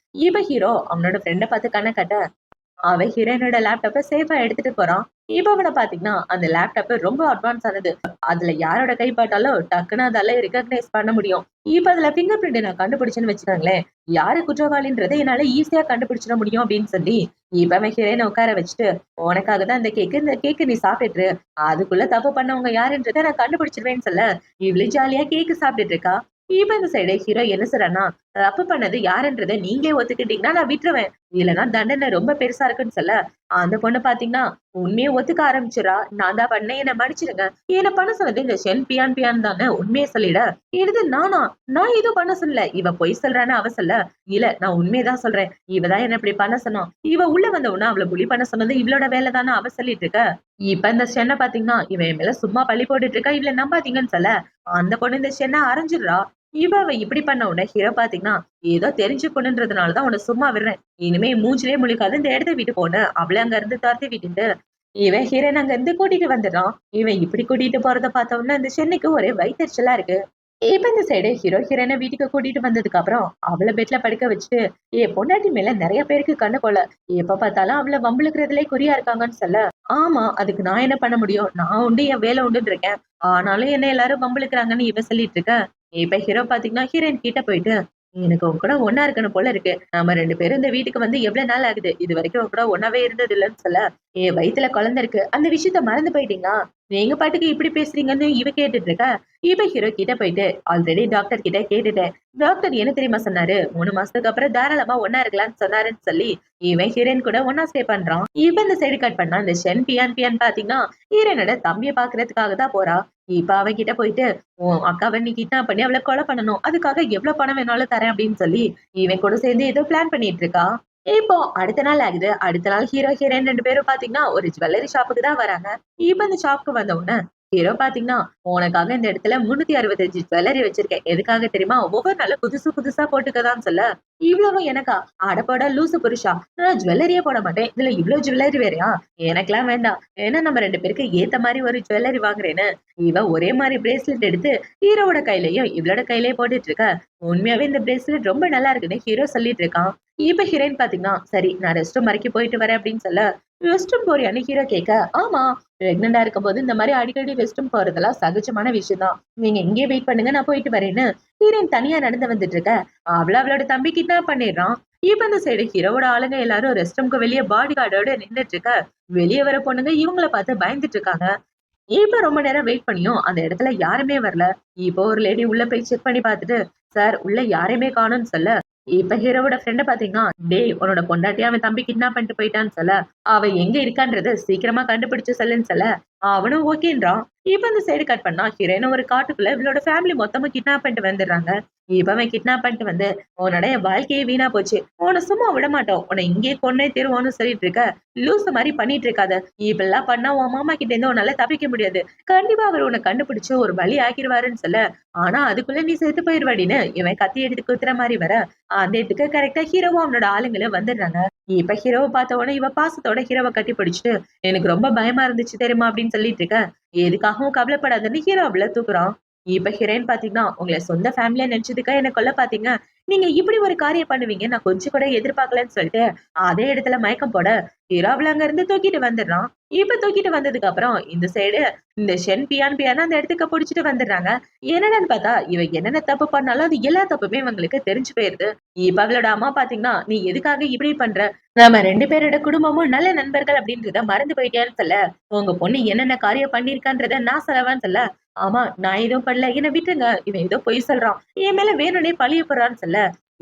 இவ ஹீரோ அவனோட ஃப்ரெண்ட பார்த்து கண்ண காட்ட, அவன் ஹீரோயினோட லேப்டாப்ப சேஃபா எடுத்துட்டு போறான். இப்ப அவன பாத்தீங்கன்னா, அந்த லேப்டாப் ரொம்ப அட்வான்ஸ் ஆனது. அதுல யாரோட கை பட்டாலும் டக்குன்னு அதால ரெகக்னைஸ் பண்ண முடியும். இப்ப அதுல பிங்கர் பிரிண்ட் நான் கண்டுபிடிச்சேன்னு வச்சுக்கோங்களேன், யாரு குற்றவாளின்றத என்னால ஈஸியா கண்டுபிடிச்சிட முடியும் அப்படின்னு சொல்லி, இப்ப அவன் ஹீரோயின உட்கார வச்சுட்டு, "உனக்காக தான் இந்த கேக்கு. இந்த கேக்க நீ சாப்பிட்டுட்டு இரு. அதுக்குள்ள தப்பு பண்ணவங்க யாருன்றத நான் கண்டுபிடிச்சிருவேன்னு" சொல்ல, இவளும் ஜாலியா கேக்கு சாப்பிட்டுட்டு இருக்கா. இப்ப இந்த சைடு ஹீரோ என்ன சொல்றான்னா, "தப்பு பண்ணது யாருன்றத நீங்களே ஒத்துக்கிட்டீங்கன்னா நான் விட்டுருவேன். இல்லன்னா தண்டனை ரொம்ப பெருசா இருக்குன்னு" சொல்ல, அந்த பொண்ணு பாத்தீங்கன்னா, உண்மைய ஒத்துக்க ஆரம்பிச்சுறா. "நான் தான் பண்ணேன். என்ன மன்னிச்சிடுங்க. என்ன பண்ண சொன்னது இந்த ஷென் பியான் பியான் தானே உண்மைய சொல்லிட." "என்னது நானா? நான் எதுவும் பண்ண சொல்லல." இவ பொய் சொல்றான்னு அவ சொல்ல, "இல்ல நான் உண்மைய தான் சொல்றேன். இவ தான் என்ன இப்படி பண்ண சொன்னா. இவ உள்ள வந்த உடனே அவள புலி பண்ண சொன்னது இவளோட வேலை தான்னு" அவ சொல்லிட்டு இருக்க. இப்ப இந்த ஷென்ன பாத்தீங்கன்னா, இவன் என் மேல சும்மா பழி போட்டுட்டு இருக்கா. இவள நம்பாதீங்கன்னு சொல்ல, அந்த பொண்ணு இந்த ஷென்ன அரைஞ்சிடுறா. அவ இப்படி பண்ண உடனே ஹீரோ பாத்தீங்கன்னா, "ஏதோ தெரிஞ்சுக்கணுன்றதுனால தான் உன்ன சும்மா விடுறேன். இனிமே மூஞ்சிலயே முழிக்காத. இந்த இடத்த விட்டு போன்னு" அவள அங்க இருந்து துரத்தி விட்டுட்டு, இவன் ஹீரோயின் அங்க இருந்து கூட்டிட்டு வந்துடுறான். இவன் இப்படி கூட்டிட்டு போறத பார்த்த உடனே அந்த ஷென்னுக்கு ஒரே வயித்தெரிச்சலா இருக்கு. இப்ப இந்த சைடு ஹீரோ ஹீரோயின வீட்டுக்கு கூட்டிட்டு வந்ததுக்கு அப்புறம் அவள பெட்ல படுக்க வச்சுட்டு, என் பொண்டாட்டி மேல நெறைய பேருக்கு கண்ணு போல. எப்ப பார்த்தாலும் அவள வம்பிழுக்கிறதுலயே குறியா இருக்காங்கன்னு சொல்ல, ஆமா அதுக்கு நான் என்ன பண்ண முடியும்? நான் உண்டு என் வேலை உண்டுன்னு இருக்கேன். ஆனாலும் என்ன எல்லாரும் வம்பிழுக்கிறாங்கன்னு இவ சொல்லிட்டு இருக்க. இப்ப ஹீரோ பாத்தீங்கன்னா ஹீரோயின் கிட்ட போயிட்டு, "எனக்கு உன் கூட ஒண்ணா இருக்கணும் போல இருக்கு. நம்ம 2 பேரும் இந்த வீட்டுக்கு வந்து எவ்வளவு நாள் ஆகுது? இதுவரைக்கும் உன் கூட ஒண்ணாவே இருந்தது இல்லன்னு" சொல்ல, என் வயித்துல குழந்தை இருக்கு. அந்த விஷயத்த மறந்து போயிட்டீங்களா? நீங்க பாட்டுக்கு இப்படி பேசுறீங்கன்னு இவ கேட்டுட்டு இருக்க. இவ ஹீரோ கிட்ட போயிட்டு, ஆல்ரெடி டாக்டர் கிட்ட கேட்டுட்டேன். டாக்டர் என்ன தெரியுமா சொன்னாரு? 3 மாசத்துக்கு அப்புறம் தாராளமா ஒண்ணா இருக்கலாம்னு சொன்னாருன்னு சொல்லி, இவன் ஹீரோயின் கூட ஒண்ணா ஸ்டே பண்றான். இவன் இந்த சைடு கட் பண்ணா, இந்த ஷென் பியான் பியான் பாத்தீங்கன்னா, ஹீரோயினோட தம்பிய பாக்குறதுக்காக தான் போறா. இப்ப அவன் கிட்ட போயிட்டு, "உன் அக்காவ நீ கிட்னாப் பண்ணி அவள கொலை பண்ணணும். அதுக்காக எவ்வளவு பணம் வேணாலும் தரேன்" அப்படின்னு சொல்லி, இவன் கூட சேர்ந்து ஏதோ பிளான் பண்ணிட்டு இருக்கா. இப்போ அடுத்த நாள் ஆகுது. அடுத்த நாள் ஹீரோ, ஹீரோயின் 2 பேரும் பாத்தீங்கன்னா, ஒரு ஜுவல்லரி ஷாப்புக்கு தான் வராங்க. இப்ப அந்த ஷாப்புக்கு வந்த உடனே, ஹீரோ பாத்தீங்கன்னா, "உனக்காக இந்த இடத்துல 365 ஜுவல்லரி வச்சிருக்கேன். எதுக்காக தெரியுமா? ஒவ்வொரு நாளும் புதுசு புதுசா போட்டுக்கதான்னு" சொல்ல, "இவ்வளவும் எனக்கா? அட போடா லூசு புருஷா! நான் ஜுவல்லரியே போட மாட்டேன். இதுல இவ்ளோ ஜுவல்லரி வேறயா? எனக்கெல்லாம் வேண்டாம். ஏன்னா நம்ம 2 பேருக்கு ஏத்த மாரி ஒரு ஜுவல்லரி வாங்குறேன்னு." இவ ஒரே மாரி பிரேஸ்லெட் எடுத்து ஹீரோவோட கையிலயும், இவளோட கையிலயும் போட்டுட்டு இருக்க. உண்மையாவே இந்த பிரேஸ்லெட் ரொம்ப நல்லா இருக்குன்னு ஹீரோ சொல்லிட்டு இருக்கான். இப்ப ஹீரோயின் பாத்தீங்கன்னா, "சரி நான் ரெஸ்ட் ரூம் வரைக்கும் போயிட்டு வரேன்" அப்படின்னு சொல்ல, "ரெஸ்ட் ரூம் போறியான்னு?" ஹீரோ கேட்க, "ஆமா. பிரெக்னன்ட்டா இருக்கும்போது இந்த மாரி அடிக்கடி ரெஸ்ட் ரூம் போறதெல்லாம் சகஜமான விஷயம் தான். நீங்க இங்கேயே வெயிட் பண்ணுங்க நான் போயிட்டு வரேன்னு" ஹீரோயின் தனியா நடந்து வந்துட்டு இருக்க. அவளோட தம்பி கிட்னாப் பண்ணிடுறான். இப்ப இந்த சைடு ஹீரோவோட ஆளுங்க எல்லாரும் ரெஸ்ட் ரூம்க்கு வெளிய பாடி கார்டோட நின்னுட்டு இருக்க. வெளிய வர பொண்ணுங்க இவங்கள பார்த்து பயந்துட்டு இருக்காங்க. இப்ப ரொம்ப நேரம் வெயிட் பண்ணியும் அந்த இடத்துல யாருமே வரல. இப்போ ஒரு லேடி உள்ள போய் செக் பண்ணி பார்த்துட்டு, "சார் உள்ள யாரையுமே காணோம்னு" சொல்ல, இப்ப ஹீரோவோட ஃப்ரெண்ட பாத்தீங்கன்னா, "டேய் உன்னோட பொண்டாட்டிய அவன் தம்பி கிட்னாப் பண்ணிட்டு போயிட்டான்னு" சொல்ல, "அவ எங்க இருக்கான்றத சீக்கிரமா கண்டுபிடிச்சு சொல்லுன்னு" சொல்ல, அவனும் ஓகேன்றான். இப்ப இந்த சைடு கட் பண்ணா ஹீரோயின ஒரு காட்டுக்குள்ள இவளோட ஃபேமிலி மொத்தமா கிட்னாப் பண்ணிட்டு வந்துடுறாங்க. இப்ப அவன் கிட்னாப் பண்ணிட்டு வந்து, "உன்னோட என் வாழ்க்கையே வீணா போச்சு. உன்ன சும்மா விட மாட்டோம். உன்னை இங்கேயே கொன்னே தீருவோம்னு" சொல்லிட்டு இருக்க. "லூசு மாரி பண்ணிட்டு இருக்காத. இப்படிலாம் பண்ணா உன் மாமா கிட்ட இருந்து உன்னால தப்பிக்க முடியாது. கண்டிப்பா அவரு உன்னை கண்டுபிடிச்சு ஒரு வழி ஆக்கிருவாருன்னு" சொல்ல, ஆனா அதுக்குள்ள நீ செத்து போயிருவாடின்னு இவன் கத்தி எடுத்து குத்துற மாரி வர, அந்த இடத்துக்கு கரெக்ட்டா ஹீரோவும் அவனோட ஆளுங்களும் வந்துடுறாங்க. இப்ப ஹீரோவ பார்த்த உடனே இவ பாசத்தோட ஹீரோவ கட்டி பிடிச்சுட்டு, "எனக்கு ரொம்ப பயமா இருந்துச்சு தெரியுமா?" அப்படின்னு சொல்லிட்டு இருக்க. எதுக்காகவும் கவலைப்படாதன்னு ஹீரோ அவள தூக்குறான். இப்ப ஹீரோயின் பாத்தீங்கன்னா, "உங்கள சொந்த ஃபேமிலியா நெனச்சதுக்கா என்ன கொல்ல பாத்தீங்க. நீங்க இப்படி ஒரு காரியம் பண்ணுவீங்க நான் கொஞ்சம் கூட எதிர்பார்க்கலன்னு" சொல்லிட்டு, அதே இடத்துல மயக்கம் போட, ஹீரோ அவள அங்க இருந்து தூக்கிட்டு வந்துடுறான். இப்ப தூக்கிட்டு வந்ததுக்கு அப்புறம் இந்த சைடு இந்த ஷென் பியான்னு அந்த இடத்துக்கு புடிச்சிட்டு வந்துடுறாங்க. என்னடான்னு பார்த்தா, இவ என்னென்ன தப்பு பண்ணாலும் அது எல்லா தப்புமே இவங்களுக்கு தெரிஞ்சு போயிருது. இப்ப அவளோட அம்மா பாத்தீங்கன்னா, "நீ எதுக்காக இப்படி பண்ற? நாம 2 பேரோட குடும்பமும் நல்ல நண்பர்கள் அப்படின்றத மறந்து போயிட்டியான்னு" சொல்ல, "உங்க பொண்ணு என்னென்ன காரியம் பண்ணியிருக்கான்றத நான் சொல்லவான்னு" சொல்ல, "ஆமா நான் எதுவும் பண்ணல. என்ன விட்டுருங்க. இவன் ஏதோ பொய் சொல்றான். என் மேல வேணும்னே பழிய போடுறான்னு" சொல்ல,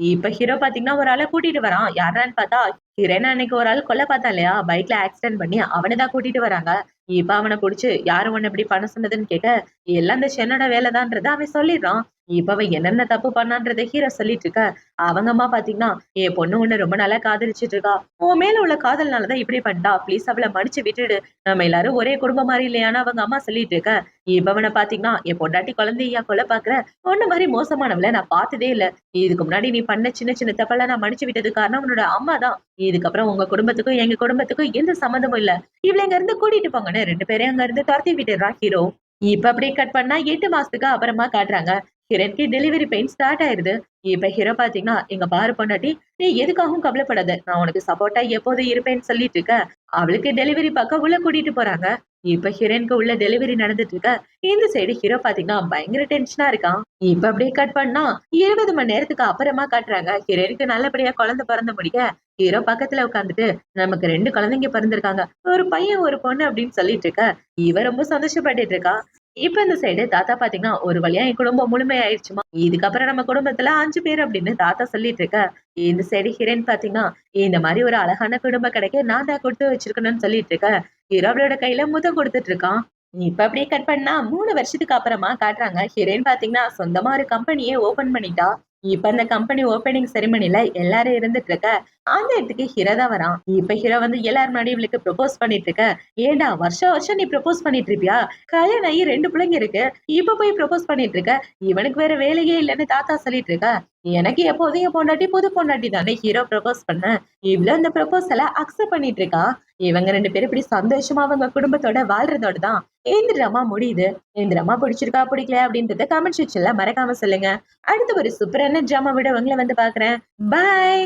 இப்ப ஹீரோ பாத்தீங்கன்னா ஒரு ஆள கூட்டிட்டு வரான். யார்றான்னு பார்த்தா, ஹீரோயின அன்னைக்கு ஒரு ஆள் கொல்ல பார்த்தான் இல்லையா? பைக்ல ஆக்சிடென்ட் பண்ணி அவன தான் கூட்டிட்டு வராங்க. இப்ப அவன புடிச்சு யாரு உன்ன இப்படி பண்ண சொன்னதுன்னு கேட்க, எல்லாம் இந்த ஷென்னோட வேலைதான்றத அவன் சொல்லிடுறான். இப்ப அவன் என்னென்ன தப்பு பண்ணான்றத ஹீரோ சொல்லிட்டு இருக்க, அவங்க அம்மா பாத்தீங்கன்னா, "என் பொண்ணு உன்ன ரொம்ப நாளா காதலிச்சுட்டு இருக்கா. உன் மேல உள்ள காதல்னால தான் இப்படி பண்ணிட்டா. ப்ளீஸ் அவள மன்னிச்சு விட்டுடு. நம்ம எல்லாரும் ஒரே குடும்பம் மாரி இல்லையான்னு" அவங்க அம்மா சொல்லிட்டு இருக்க, இப்ப அவன பாத்தீங்கன்னா, "என் பொண்டாட்டி குழந்தையா கொல்ல பாக்குற? உன்ன மாரி மோசமானவள நான் பார்த்ததே இல்ல. இதுக்கு முன்னாடி நீ பண்ண சின்ன சின்ன தப்பெல்லாம் நான் மன்னிச்சு விட்டதுக்கு காரணம் உன்னோட அம்மா தான். இதுக்கப்புறம் உங்க குடும்பத்துக்கும் எங்க குடும்பத்துக்கும் எந்த சம்மந்தமும் இல்ல. இவள இங்க இருந்து கூட்டிட்டு போங்கன்னு" 2 பேரையும் அங்க இருந்து தொரத்தி விட்டுடுறான் ஹீரோ. இப்ப அப்படியே கட் பண்ணா 8 மாசத்துக்கு அப்புறமா காட்டுறாங்க. ஹீரோயினுக்கு டெலிவரி பெயின் ஸ்டார்ட் ஆயிருது. இப்ப ஹீரோ பாத்தீங்கன்னா, "இங்க பாரு பொண்டாட்டி, நீ எதுக்காகவும் கவலைப்படாத. நான் உனக்கு சப்போர்ட்டா எப்போதும் இருப்பேன்னு" சொல்லிட்டு இருக்க. அவளுக்கு டெலிவரி பார்க்க உள்ள கூட்டிட்டு போறாங்க. இப்ப ஹீரோயினுக்கு உள்ள டெலிவரி நடந்துட்டு இருக்க. இந்த சைடு ஹீரோ பாத்தீங்கன்னா பயங்கர டென்ஷனா இருக்கான். இப்ப அப்படியே கட் பண்ணா 20 மணி நேரத்துக்கு அப்புறமா காட்டுறாங்க. ஹீரோயினுக்கு நல்லபடியா குழந்தை பிறந்து முடிக்க, ஹீரோ பக்கத்துல உட்கார்ந்துட்டு, "நமக்கு 2 குழந்தைங்க பிறந்திருக்காங்க. ஒரு பையன், ஒரு பொண்ணு" அப்படின்னு சொல்லிட்டு இருக்க. இவ ரொம்ப சந்தோஷப்பட்டுட்டு இருக்கா. இப்ப இந்த சைடு தாத்தா பாத்தீங்கன்னா, "ஒரு வழியா என் குடும்பம் முழுமையாயிருச்சும்மா. இதுக்கப்புறம் நம்ம குடும்பத்துல 5 பேர்" அப்படின்னு தாத்தா சொல்லிட்டு இருக்க. இந்த சைடு ஹீரோயின் பாத்தீங்கன்னா, "இந்த மாரி ஒரு அழகான குடும்பம் கிடைக்க நான் தான் குடுத்து வச்சிருக்கணும்னு" சொல்லிட்டு இருக்க. ஹீரோ அவளோட கையில முத்தம் குடுத்துட்டு இருக்கான். இப்ப அப்படியே கட் பண்ணா 3 வருஷத்துக்கு அப்புறமா காட்டுறாங்க. ஹீரோயின் பாத்தீங்கன்னா, சொந்தமா ஒரு கம்பெனியே ஓப்பன் பண்ணிட்டா. இப்ப அந்த கம்பெனி ஓப்பனிங் செரிமனில எல்லாரும் இருந்துட்டு இருக்க. அந்த இடத்துக்கு ஹீரோ தான் வரான். இப்ப ஹீரோ வந்து எல்லார் முன்னாடியும் இவளுக்கு ப்ரொபோஸ் பண்ணிட்டு இருக்க. "ஏன்டா வருஷம் வருஷம் நீ ப்ரொபோஸ் பண்ணிட்டு இருப்பியா? கல்யாணம் ஆகி 2 பிள்ளைங்க இருக்கு. இப்ப போய் ப்ரொபோஸ் பண்ணிட்டு இருக்க. இவனுக்கு வேற வேலையே இல்லன்னு" தாத்தா சொல்லிட்டு இருக்க. "எனக்கு எப்போதும் என் பொண்டாட்டி புது பொண்டாட்டி தானே" ஹீரோ ப்ரொபோஸ் பண்ண. இவளும் அந்த ப்ரொபோசல அக்செப்ட் பண்ணிட்டு இருக்கா. இவங்க 2 பேரும் இப்படி சந்தோஷமா அவங்க குடும்பத்தோட வாழ்றதோட தான் இந்த ட்ராமா முடியுது. இந்த ட்ராமா பிடிச்சிருக்கா, பிடிக்கலையா அப்படின்றத கமெண்ட் செக்ஷன்ல மறக்காம சொல்லுங்க. அடுத்து ஒரு சூப்பரான ட்ராமாவோட உங்கள வந்து பார்க்குறேன். பாய்.